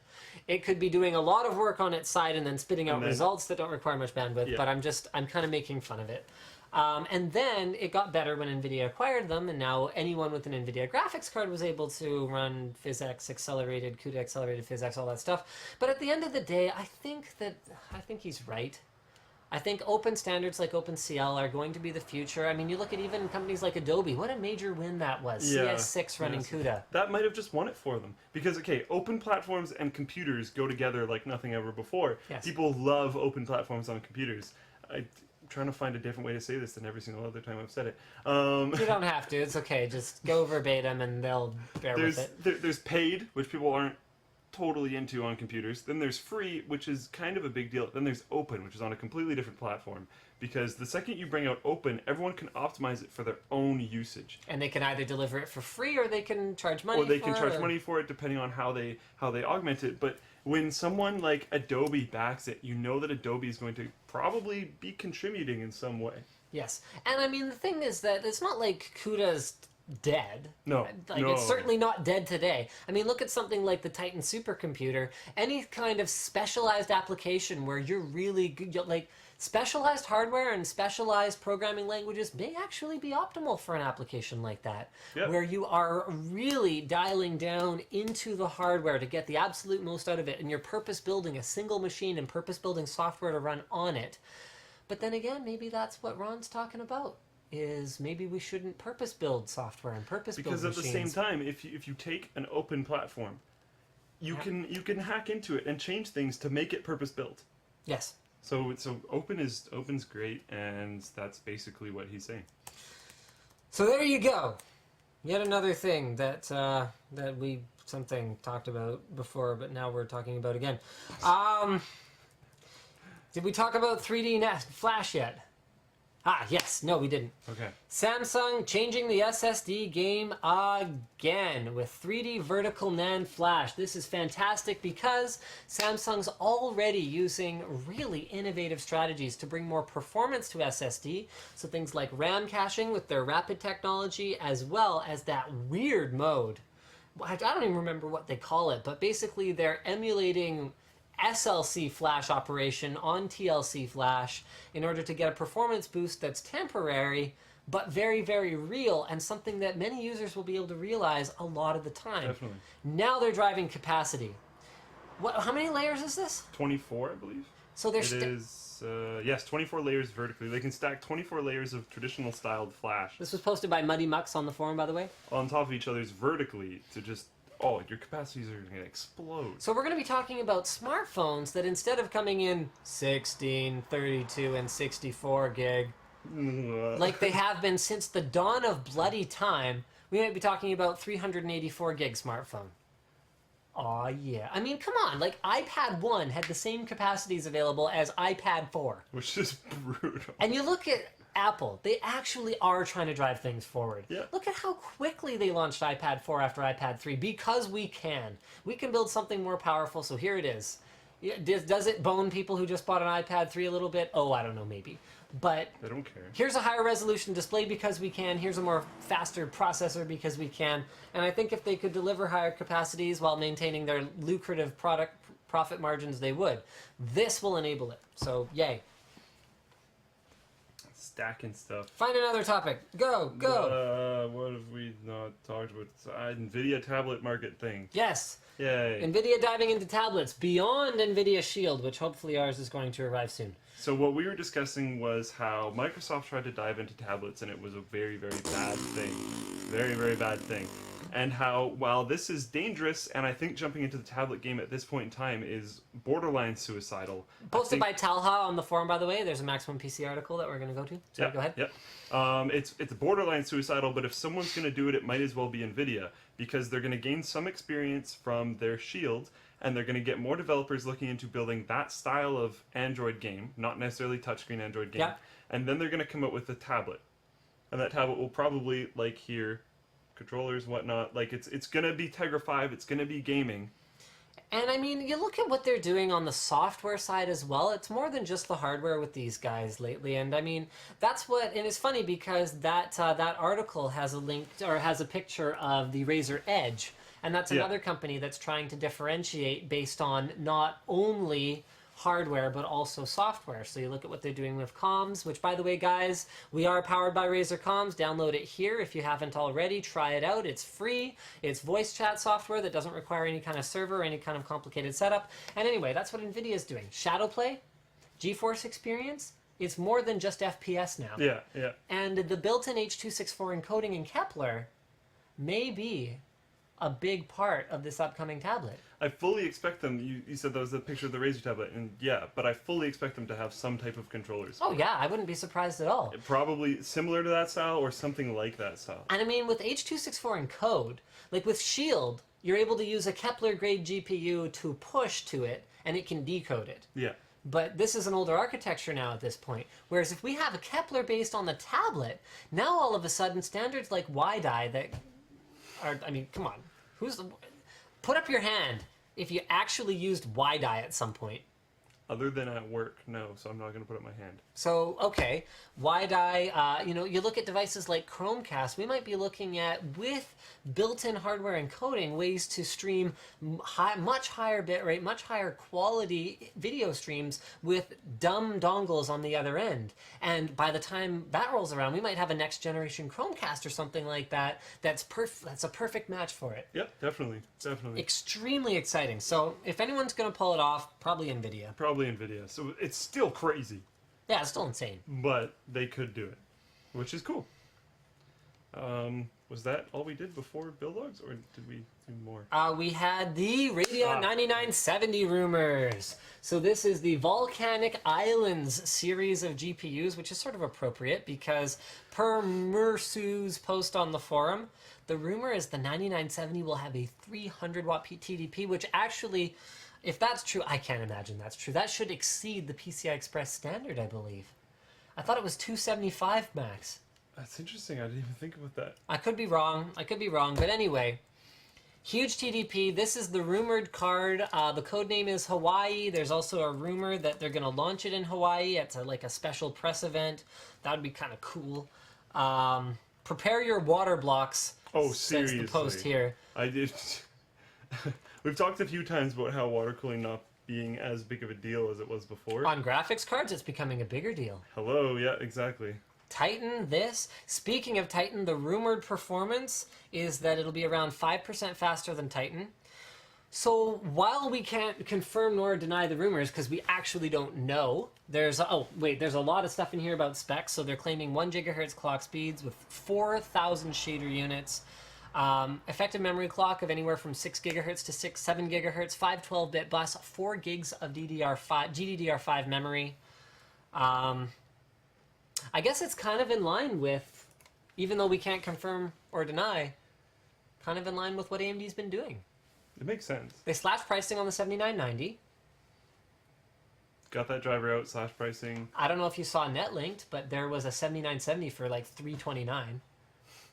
It could be doing a lot of work on its side and then spitting out results that don't require much bandwidth, but I'm kind of making fun of it. And then it got better when Nvidia acquired them, and now anyone with an Nvidia graphics card was able to run PhysX accelerated, CUDA accelerated PhysX, all that stuff. But at the end of the day, I think he's right. I think open standards like OpenCL are going to be the future. I mean, you look at even companies like Adobe. What a major win that was. Yeah. CS6 running CUDA. That might have just won it for them. Because, okay, open platforms and computers go together like nothing ever before. Yes. People love open platforms on computers. I'm trying to find a different way to say this than every single other time I've said it. You don't have to. It's okay. Just go verbatim and they'll bear with it. There's paid, which people aren't totally into on computers. Then there's free, which is kind of a big deal. Then there's open, which is on a completely different platform. Because the second you bring out open, everyone can optimize it for their own usage. And they can either deliver it for free or they can charge money for it. Or they can charge money for it depending on how they augment it. But when someone like Adobe backs it, you know that Adobe is going to probably be contributing in some way. Yes. And I mean, the thing is that it's not like CUDA's dead. No. It's certainly not dead today. I mean, look at something like the Titan supercomputer. Any kind of specialized application where you're really good, like specialized hardware and specialized programming languages may actually be optimal for an application like that, where you are really dialing down into the hardware to get the absolute most out of it, and you're purpose building a single machine and purpose building software to run on it. But then again, maybe that's what Ron's talking about. Is maybe we shouldn't purpose build software and purpose build machines. Because at the same time, if you take an open platform, you can hack into it and change things to make it purpose built. Yes. So open's great, and that's basically what he's saying. So there you go. Yet another thing that that we talked about before, but now we're talking about again. Did we talk about 3D NAND Flash yet? Yes. No, we didn't. Okay. Samsung changing the SSD game again with 3D Vertical NAND Flash. This is fantastic because Samsung's already using really innovative strategies to bring more performance to SSD. So things like RAM caching with their rapid technology, as well as that weird mode. I don't even remember what they call it, but basically they're emulating SLC flash operation on TLC flash in order to get a performance boost that's temporary but very, very real, and something that many users will be able to realize a lot of the time. Definitely. Now they're driving capacity. How many layers is this? 24, I believe. So there's yes, 24 layers vertically. They can stack 24 layers of traditional styled flash. This was posted by Muddy Mucks on the forum, by the way. On top of each other's vertically to just... Oh, your capacities are going to explode. So we're going to be talking about smartphones that instead of coming in 16, 32, and 64 gig, like they have been since the dawn of bloody time, we might be talking about 384 gig smartphone. Aw, yeah. I mean, come on. Like, iPad 1 had the same capacities available as iPad 4. Which is brutal. And you look at Apple, they actually are trying to drive things forward. Yeah. Look at how quickly they launched iPad 4 after iPad 3, because we can. We can build something more powerful, so here it is. Does it bone people who just bought an iPad 3 a little bit? Oh, I don't know, maybe. But they don't care. Here's a higher resolution display because we can. Here's a more faster processor because we can. And I think if they could deliver higher capacities while maintaining their lucrative profit margins, they would. This will enable it. So, yay. Stacking stuff. Find another topic. Go. What have we not talked about? Nvidia tablet market thing. Yes. Yay. Nvidia diving into tablets beyond Nvidia Shield, which hopefully ours is going to arrive soon. So what we were discussing was how Microsoft tried to dive into tablets, and it was a very, very bad thing. Very, very bad thing. And how, while this is dangerous, and I think jumping into the tablet game at this point in time is borderline suicidal. Posted by Talha on the forum, by the way. There's a Maximum PC article that we're going to go to. So go ahead. Yep. It's borderline suicidal, but if someone's going to do it, it might as well be Nvidia, because they're going to gain some experience from their Shield, and they're going to get more developers looking into building that style of Android game, not necessarily touchscreen Android game, and then they're going to come out with a tablet. And that tablet will probably, like here, controllers, whatnot, like it's going to be Tegra 5, it's going to be gaming. And I mean, you look at what they're doing on the software side as well. It's more than just the hardware with these guys lately. And I mean, that's what, and it's funny because that article has a link, or has a picture of the Razer Edge. And that's another company that's trying to differentiate based on not only hardware but also software. So you look at what they're doing with comms, which, by the way, guys, we are powered by Razer Comms. Download it here if you haven't already. Try it out. It's free. It's voice chat software that doesn't require any kind of server or any kind of complicated setup. And anyway, that's what Nvidia is doing. Shadowplay, GeForce Experience, it's more than just FPS now. Yeah. And the built-in H.264 encoding in Kepler may be a big part of this upcoming tablet. I fully expect them, you said that was the picture of the Razer tablet, and yeah, but I fully expect them to have some type of controllers. Oh yeah, I wouldn't be surprised at all. Probably similar to that style or something like that style. And I mean, with H.264 encode, like with Shield, you're able to use a Kepler-grade GPU to push to it, and it can decode it. Yeah. But this is an older architecture now at this point. Whereas if we have a Kepler based on the tablet, now all of a sudden standards like WIDI that are, I mean, come on. Put up your hand if you actually used WIDI at some point. Other than at work, no, so I'm not going to put up my hand. So, okay, WIDI, you look at devices like Chromecast, we might be looking at, with built-in hardware encoding, ways to stream much higher bitrate, much higher quality video streams with dumb dongles on the other end. And by the time that rolls around, we might have a next-generation Chromecast or something like that that's a perfect match for it. Yep, definitely. Extremely exciting. So, if anyone's going to pull it off, probably Nvidia. Probably Nvidia. So, it's still crazy. Yeah, it's still insane. But they could do it, which is cool. Was that all we did before build logs, or did we do more? We had the Radeon 9970 Rumours. So this is the Volcanic Islands series of GPUs, which is sort of appropriate because per Mersu's post on the forum, the rumor is the 9970 will have a 300 watt TDP, which actually, if that's true, I can't imagine that's true. That should exceed the PCI Express standard, I believe. I thought it was 275 max. That's interesting. I didn't even think about that. I could be wrong. But anyway, huge TDP. This is the rumored card. The code name is Hawaii. There's also a rumor that they're going to launch it in Hawaii. It's like a special press event. That would be kind of cool. Prepare your water blocks. Oh, seriously. Says the post here. I did. We've talked a few times about how water cooling not being as big of a deal as it was before. On graphics cards, it's becoming a bigger deal. Hello, yeah, exactly. Titan, this. Speaking of Titan, the rumored performance is that it'll be around 5% faster than Titan. So while we can't confirm nor deny the rumors, because we actually don't know, there's a lot of stuff in here about specs. So they're claiming 1 gigahertz clock speeds with 4,000 shader units. Effective memory clock of anywhere from 6 gigahertz to 7 gigahertz, 512-bit bus, 4 gigs of GDDR5 memory. I guess it's kind of in line with, even though we can't confirm or deny, kind of in line with what AMD's been doing. It makes sense. They slashed pricing on the 7990. Got that driver out, slash pricing. I don't know if you saw Netlinked, but there was a 7970 for like $329,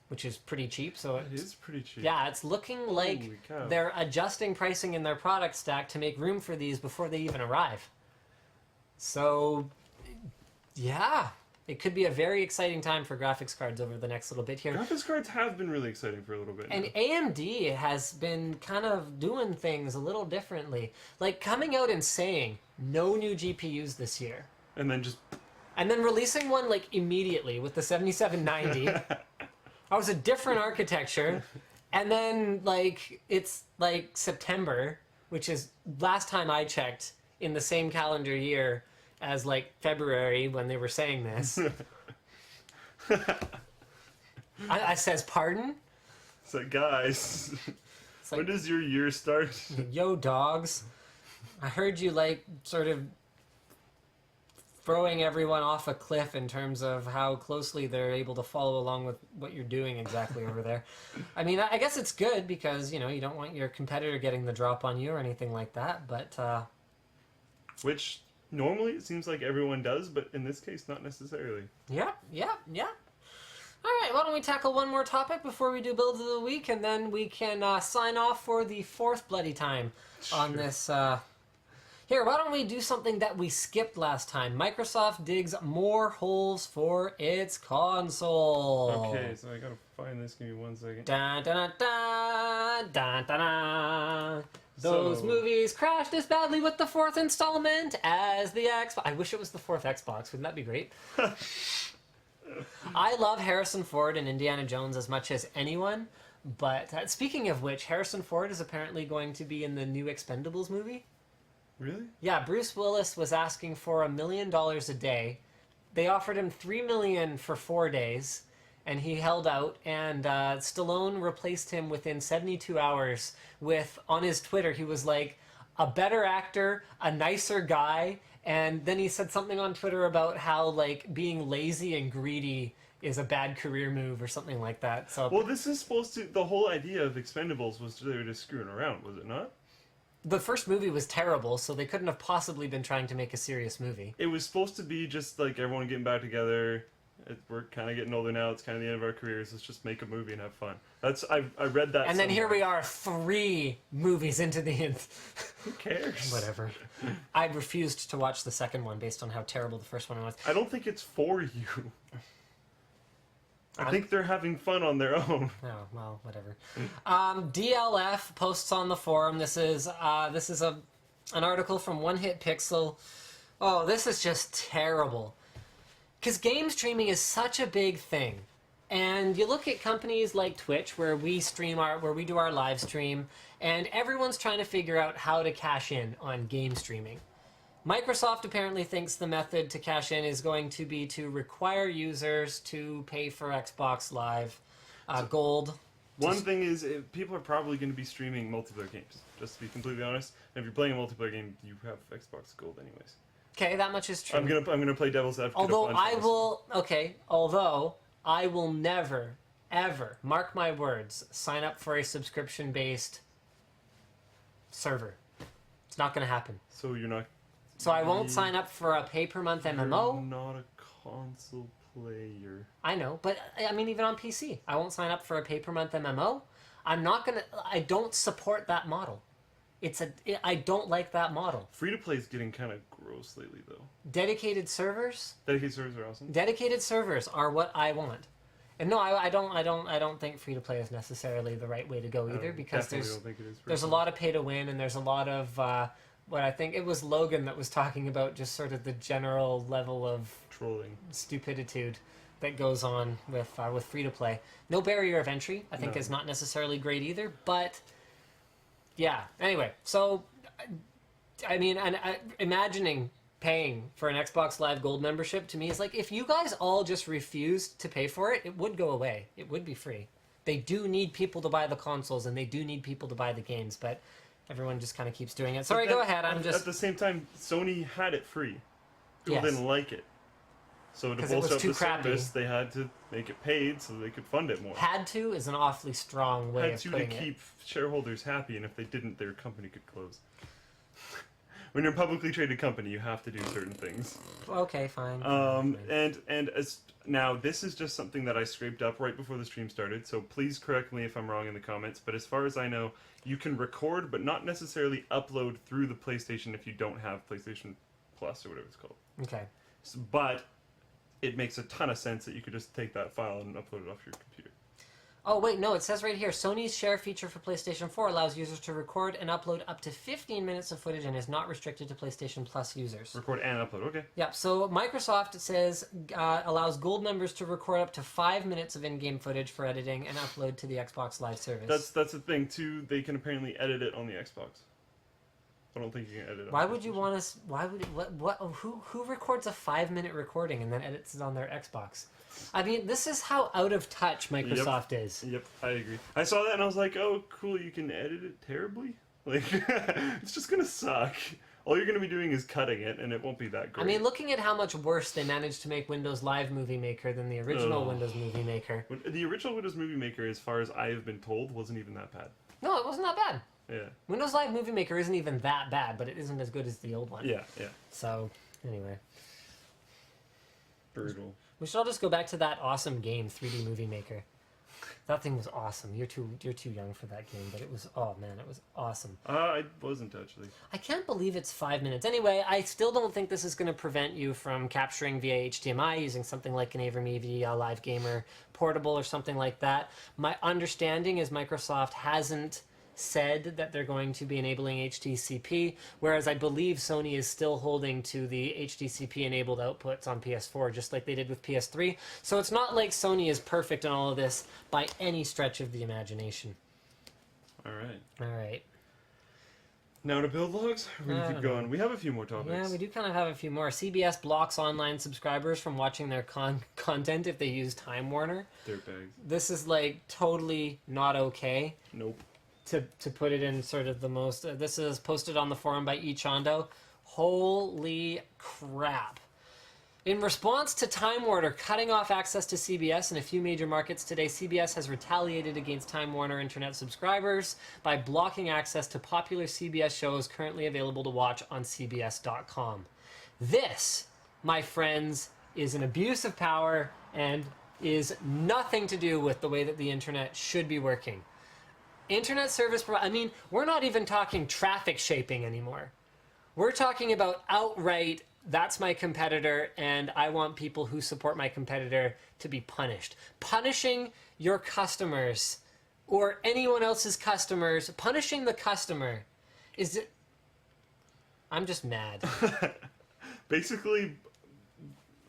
which is pretty cheap. So it is pretty cheap. Yeah, it's looking like they're adjusting pricing in their product stack to make room for these before they even arrive. So, yeah. It could be a very exciting time for graphics cards over the next little bit here. Graphics cards have been really exciting for a little bit. And AMD has been kind of doing things a little differently. Like coming out and saying, no new GPUs this year. And then releasing one like immediately with the 7790. That was a different architecture. And then like it's like September, which is last time I checked in the same calendar year as like February when they were saying this. I says, pardon? It's like, guys, when does your year start? Yo, dogs. I heard you like sort of throwing everyone off a cliff in terms of how closely they're able to follow along with what you're doing exactly over there. I mean, I guess it's good because, you know, you don't want your competitor getting the drop on you or anything like that, but... Which... Normally, it seems like everyone does, but in this case, not necessarily. Yeah. All right, why don't we tackle one more topic before we do Builds of the Week, and then we can sign off for the fourth bloody time on this. Here, why don't we do something that we skipped last time? Microsoft digs more holes for its console. Okay, so I gotta find this. Give me 1 second. Dun, dun, dun, dun, dun, dun. Those movies crashed as badly with the fourth installment as the Xbox. I wish it was the fourth Xbox. Wouldn't that be great? I love Harrison Ford and Indiana Jones as much as anyone, but speaking of which, Harrison Ford is apparently going to be in the new Expendables movie. Really? Yeah, Bruce Willis was asking for $1 million a day. They offered him $3 million for 4 days, and he held out, and Stallone replaced him within 72 hours with, on his Twitter, he was like, a better actor, a nicer guy, and then he said something on Twitter about how, like, being lazy and greedy is a bad career move or something like that. So, well, this is supposed to, the whole idea of Expendables was they were just screwing around, was it not? The first movie was terrible, so they couldn't have possibly been trying to make a serious movie. It was supposed to be just, like, everyone getting back together. We're kind of getting older now. It's kind of the end of our careers. Let's just make a movie and have fun. I read that. And then here we are, 3 movies into the end. Who cares? Whatever. I refused to watch the second one based on how terrible the first one was. I don't think it's for you. I think they're having fun on their own. Oh, well, whatever. DLF posts on the forum. This is an article from One Hit Pixel. Oh, this is just terrible. Because game streaming is such a big thing. And you look at companies like Twitch, where we do our live stream, and everyone's trying to figure out how to cash in on game streaming. Microsoft apparently thinks the method to cash in is going to be to require users to pay for Xbox Live Gold. One thing is, people are probably going to be streaming multiplayer games. Just to be completely honest, and if you're playing a multiplayer game, you have Xbox Gold anyways. Okay, that much is true. I'm gonna play devil's advocate. Although I will never, ever, mark my words, sign up for a subscription-based server. It's not going to happen. So you're not. So I won't sign up for a pay-per-month MMO. You're not a console player. I know, but I mean, even on PC, I won't sign up for a pay-per-month MMO. I'm not gonna. I don't support that model. I don't like that model. Free-to-play is getting kind of gross lately, though. Dedicated servers. Dedicated servers are awesome. Dedicated servers are what I want. And no, I don't think free-to-play is necessarily the right way to go either, because there's a lot of pay-to-win, and there's a lot of what I think it was Logan that was talking about, just sort of the general level of trolling, stupiditude that goes on with free-to-play. No barrier of entry, I think, is not necessarily great either, but. Yeah. Anyway, so I mean, imagining paying for an Xbox Live Gold membership to me is like, if you guys all just refused to pay for it, it would go away. It would be free. They do need people to buy the consoles, and they do need people to buy the games, but everyone just kind of keeps doing it. Sorry, go ahead. I'm just. At the same time, Sony had it free. People didn't like it. So to bolster up the service, they had to make it paid so they could fund it more. Had to is an awfully strong way of putting it. Had to keep shareholders happy, and if they didn't, their company could close. When you're a publicly traded company, you have to do certain things. Okay, fine. And as now, this is just something that I scraped up right before the stream started, so please correct me if I'm wrong in the comments, but as far as I know, you can record but not necessarily upload through the PlayStation if you don't have PlayStation Plus or whatever it's called. Okay. But it makes a ton of sense that you could just take that file and upload it off your computer. Oh, wait, no, it says right here, Sony's share feature for PlayStation 4 allows users to record and upload up to 15 minutes of footage and is not restricted to PlayStation Plus users. Record and upload, okay. Yeah, so Microsoft says allows Gold members to record up to 5 minutes of in-game footage for editing and upload to the Xbox Live service. That's the thing, too. They can apparently edit it on the Xbox. I don't think you can edit it on Why would you want us... Why would... Who records a 5-minute recording and then edits it on their Xbox? I mean, this is how out of touch Microsoft is. Yep, I agree. I saw that and I was like, oh, cool, you can edit it terribly? Like, it's just going to suck. All you're going to be doing is cutting it, and it won't be that great. I mean, looking at how much worse they managed to make Windows Live Movie Maker than the original Windows Movie Maker. The original Windows Movie Maker, as far as I have been told, wasn't even that bad. No, it wasn't that bad. Yeah. Windows Live Movie Maker isn't even that bad, but it isn't as good as the old one. Yeah. So, anyway. Brutal. We should all just go back to that awesome game, 3D Movie Maker. That thing was awesome. You're too young for that game, but it was, oh man, it was awesome. I wasn't actually. I can't believe it's 5 minutes. Anyway, I still don't think this is going to prevent you from capturing via HDMI using something like an AMD Live Gamer Portable or something like that. My understanding is Microsoft hasn't said that they're going to be enabling HDCP, whereas I believe Sony is still holding to the HDCP-enabled outputs on PS4, just like they did with PS3. So it's not like Sony is perfect in all of this by any stretch of the imagination. All right. All right. Now to build logs? We're going to keep going. We have a few more topics. Yeah, we do kind of have a few more. CBS blocks online subscribers from watching their content if they use Time Warner. Dirtbags. This is, like, totally not okay. Nope. To put it in sort of the most... this is posted on the forum by Echondo. Holy crap. In response to Time Warner cutting off access to CBS in a few major markets today, CBS has retaliated against Time Warner Internet subscribers by blocking access to popular CBS shows currently available to watch on CBS.com. This, my friends, is an abuse of power and is nothing to do with the way that the internet should be working. Internet service provider, I mean, we're not even talking traffic shaping anymore. We're talking about outright, that's my competitor, and I want people who support my competitor to be punished. Punishing your customers, or anyone else's customers, punishing the customer, is it... I'm just mad. Basically,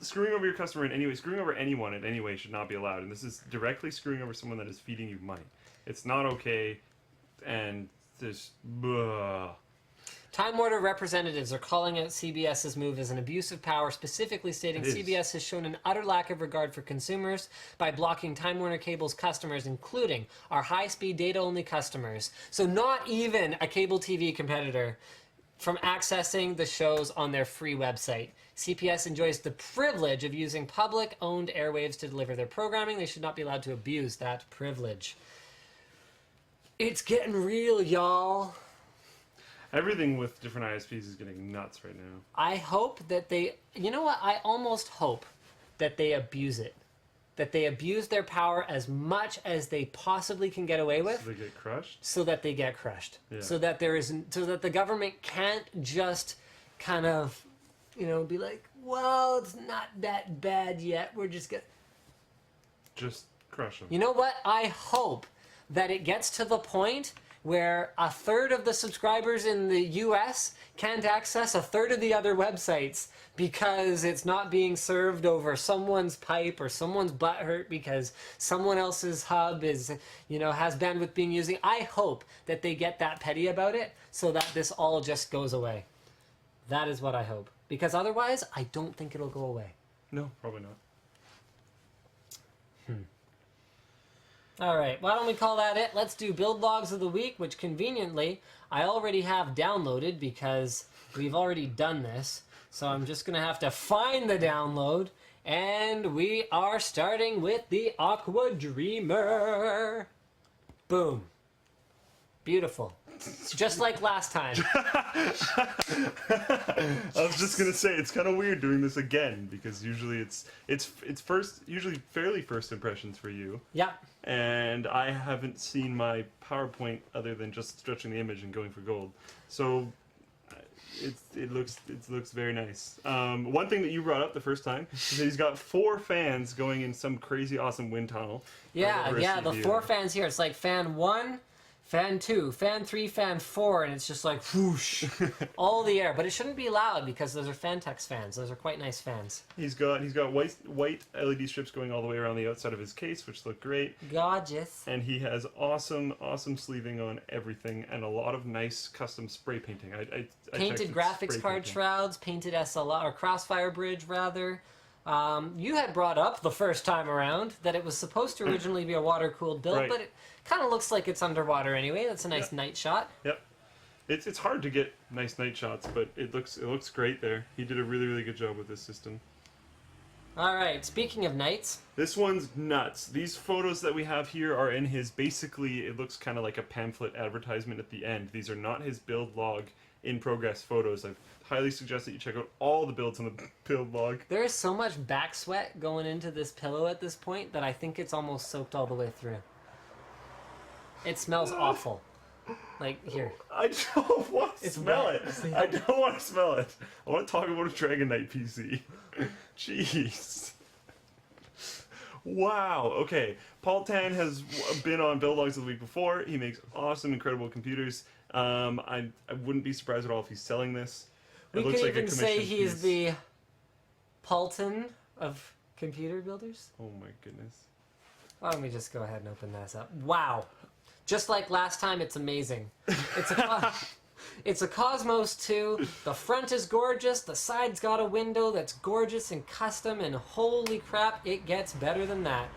screwing over your customer in any way, screwing over anyone in any way should not be allowed, and this is directly screwing over someone that is feeding you money. It's not okay, and this... Time Warner representatives are calling out CBS's move as an abuse of power, specifically stating CBS has shown an utter lack of regard for consumers by blocking Time Warner Cable's customers, including our high-speed data-only customers. So not even a cable TV competitor from accessing the shows on their free website. CBS enjoys the privilege of using public-owned airwaves to deliver their programming. They should not be allowed to abuse that privilege. It's getting real, y'all. Everything with different ISPs is getting nuts right now. I hope that they... You know what? I almost hope that they abuse it. That they abuse their power as much as they possibly can get away with. So they get crushed? So that they get crushed. Yeah. So that there isn't... So that the government can't just kind of, you know, be like, well, it's not that bad yet. We're just gonna... Just crush them. You know what? I hope that it gets to the point where a third of the subscribers in the US can't access a third of the other websites because it's not being served over someone's pipe or someone's butthurt because someone else's hub is, you know, has bandwidth being used. I hope that they get that petty about it so that this all just goes away. That is what I hope. Because otherwise, I don't think it'll go away. No, probably not. All right, why don't we call that it? Let's do build logs of the week, which conveniently I already have downloaded because we've already done this. So I'm just going to have to find the download. And we are starting with the Aqua Dreamer. Boom. Beautiful. Just like last time. I was just gonna say it's kind of weird doing this again because usually it's usually fairly first impressions for you. Yeah. And I haven't seen my PowerPoint other than just stretching the image and going for gold. So it looks very nice. One thing that you brought up the first time is that he's got 4 fans going in some crazy awesome wind tunnel. Yeah, the 4 fans here. It's like fan 1. Fan 2, fan 3, fan 4, and it's just like whoosh, all the air. But it shouldn't be loud because those are Fantex fans. Those are quite nice fans. He's got white LED strips going all the way around the outside of his case, which look great. Gorgeous. And he has awesome sleeving on everything and a lot of nice custom spray painting. I painted graphics card shrouds, painted SLR or Crossfire Bridge rather. You had brought up the first time around that it was supposed to originally be a water-cooled build, right. But it kind of looks like it's underwater anyway. That's a nice night shot. Yep. It's hard to get nice night shots, but it looks great there. He did a really good job with this system. All right, speaking of nights. This one's nuts. These photos that we have here are in his, basically, it looks kind of like a pamphlet advertisement at the end. These are not his build log in progress photos. I highly suggest that you check out all the builds on the build log. There is so much back sweat going into this pillow at this point that I think it's almost soaked all the way through. It smells awful. Like, here. I don't want to smell it. See? I don't want to smell it. I want to talk about a Dragon Knight PC. Jeez. Wow. Okay. Paul Tan has been on Build Logs of the week before. He makes awesome, incredible computers. I wouldn't be surprised at all if he's selling this. We could even say he's the Paulton of computer builders. Oh my goodness. Why don't we just go ahead and open this up? Wow. Just like last time, it's amazing. It's a Cosmos 2. The front is gorgeous. The side's got a window that's gorgeous and custom, and holy crap, it gets better than that.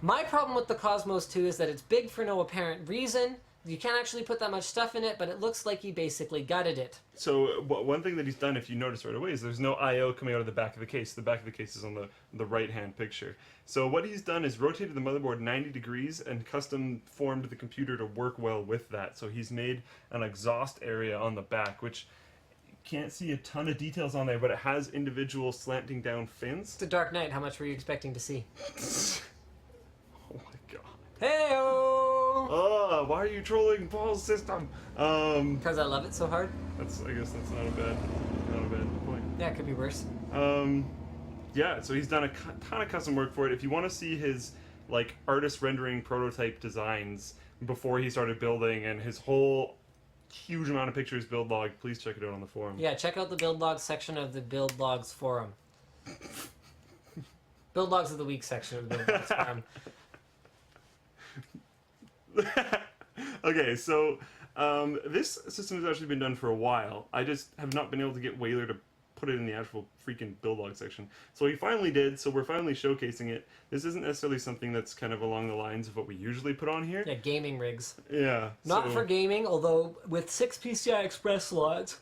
My problem with the Cosmos 2 is that it's big for no apparent reason. You can't actually put that much stuff in it, but it looks like he basically gutted it. So one thing that he's done, if you notice right away, is there's no I/O coming out of the back of the case. The back of the case is on the right-hand picture. So what he's done is rotated the motherboard 90 degrees and custom formed the computer to work well with that. So he's made an exhaust area on the back, which you can't see a ton of details on there, but it has individual slanting down fins. It's a Dark Knight. How much were you expecting to see? Oh my god. Hey-o! Why are you trolling Paul's system? Because I love it so hard. I guess that's not a bad point. Yeah, it could be worse. Yeah, so he's done a ton of custom work for it. If you want to see his like artist rendering prototype designs before he started building and his whole huge amount of pictures build log, please check it out on the forum. Yeah, check out the build logs section of the build logs forum. Build logs of the week section of the build logs forum. Okay, so This system has actually been done for a while. I just have not been able to get Whaler to put it in the actual freaking build log section. So he finally did, so we're finally showcasing it. This isn't necessarily something that's kind of along the lines of what we usually put on here. Yeah, gaming rigs. Yeah. Not for gaming, although with 6 PCI Express slots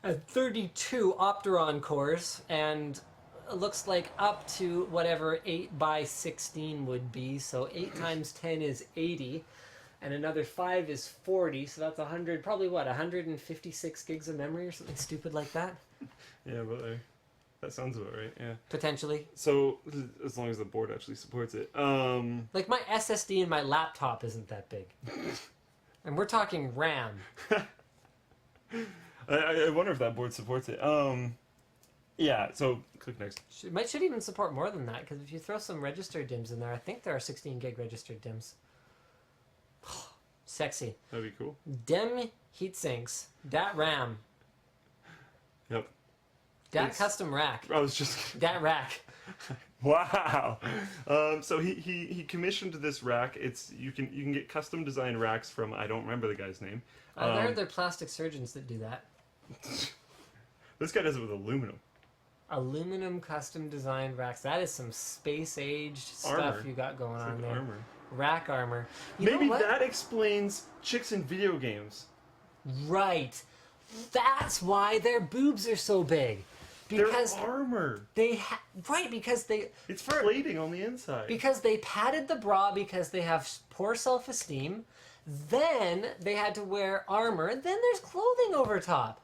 and 32 Opteron cores, and it looks like up to whatever 8 by 16 would be, so 8 times 10 is 80. And another 5 is 40, so that's 100, probably what, 156 gigs of memory or something stupid like that? Yeah, but that sounds about right, yeah. Potentially. So, as long as the board actually supports it. Like, my SSD in my laptop isn't that big. And we're talking RAM. I wonder if that board supports it. Yeah, so, click next. It should even support more than that, because if you throw some register DIMMs in there, I think there are 16 gig registered DIMMs. Sexy. That'd be cool. DIMM heatsinks. Dat RAM. Yep. Dat custom rack. I was just... Dat rack. Wow. So he commissioned this rack. You can get custom designed racks from, I don't remember the guy's name. I heard they're plastic surgeons that do that. This guy does it with aluminum. Aluminum custom designed racks. That is some space aged stuff you got going on there. Armor. Rack armor. Maybe that explains chicks in video games. Right. That's why their boobs are so big. Because they're armor. Right, because they... It's plating on the inside. Because they padded the bra because they have poor self-esteem. Then they had to wear armor. Then there's clothing over top.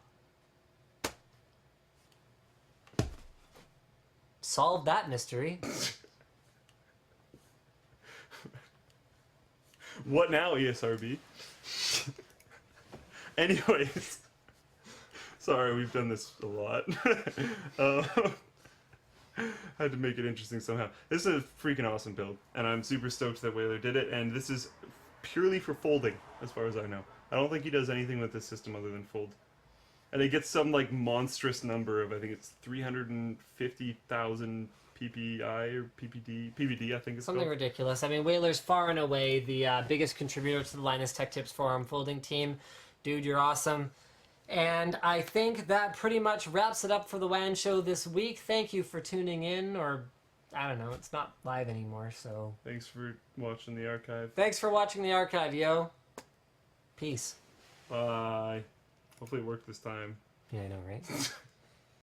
Solve that mystery. What now, ESRB? Anyways. Sorry, we've done this a lot. Had to make it interesting somehow. This is a freaking awesome build, and I'm super stoked that Whaler did it, and this is purely for folding, as far as I know. I don't think he does anything with this system other than fold. And it gets some, like, monstrous number of, I think it's 350,000 PPI or PVD, I think it's something called. ridiculous. I mean, Whaler's far and away the biggest contributor to the Linus Tech Tips Forum folding team. Dude, you're awesome. And I think that pretty much wraps it up for the WAN show this week. Thank you for tuning in, or I don't know, it's not live anymore, so... Thanks for watching the archive. Thanks for watching the archive, yo. Peace. Bye. Hopefully it worked this time. Yeah, I know, right?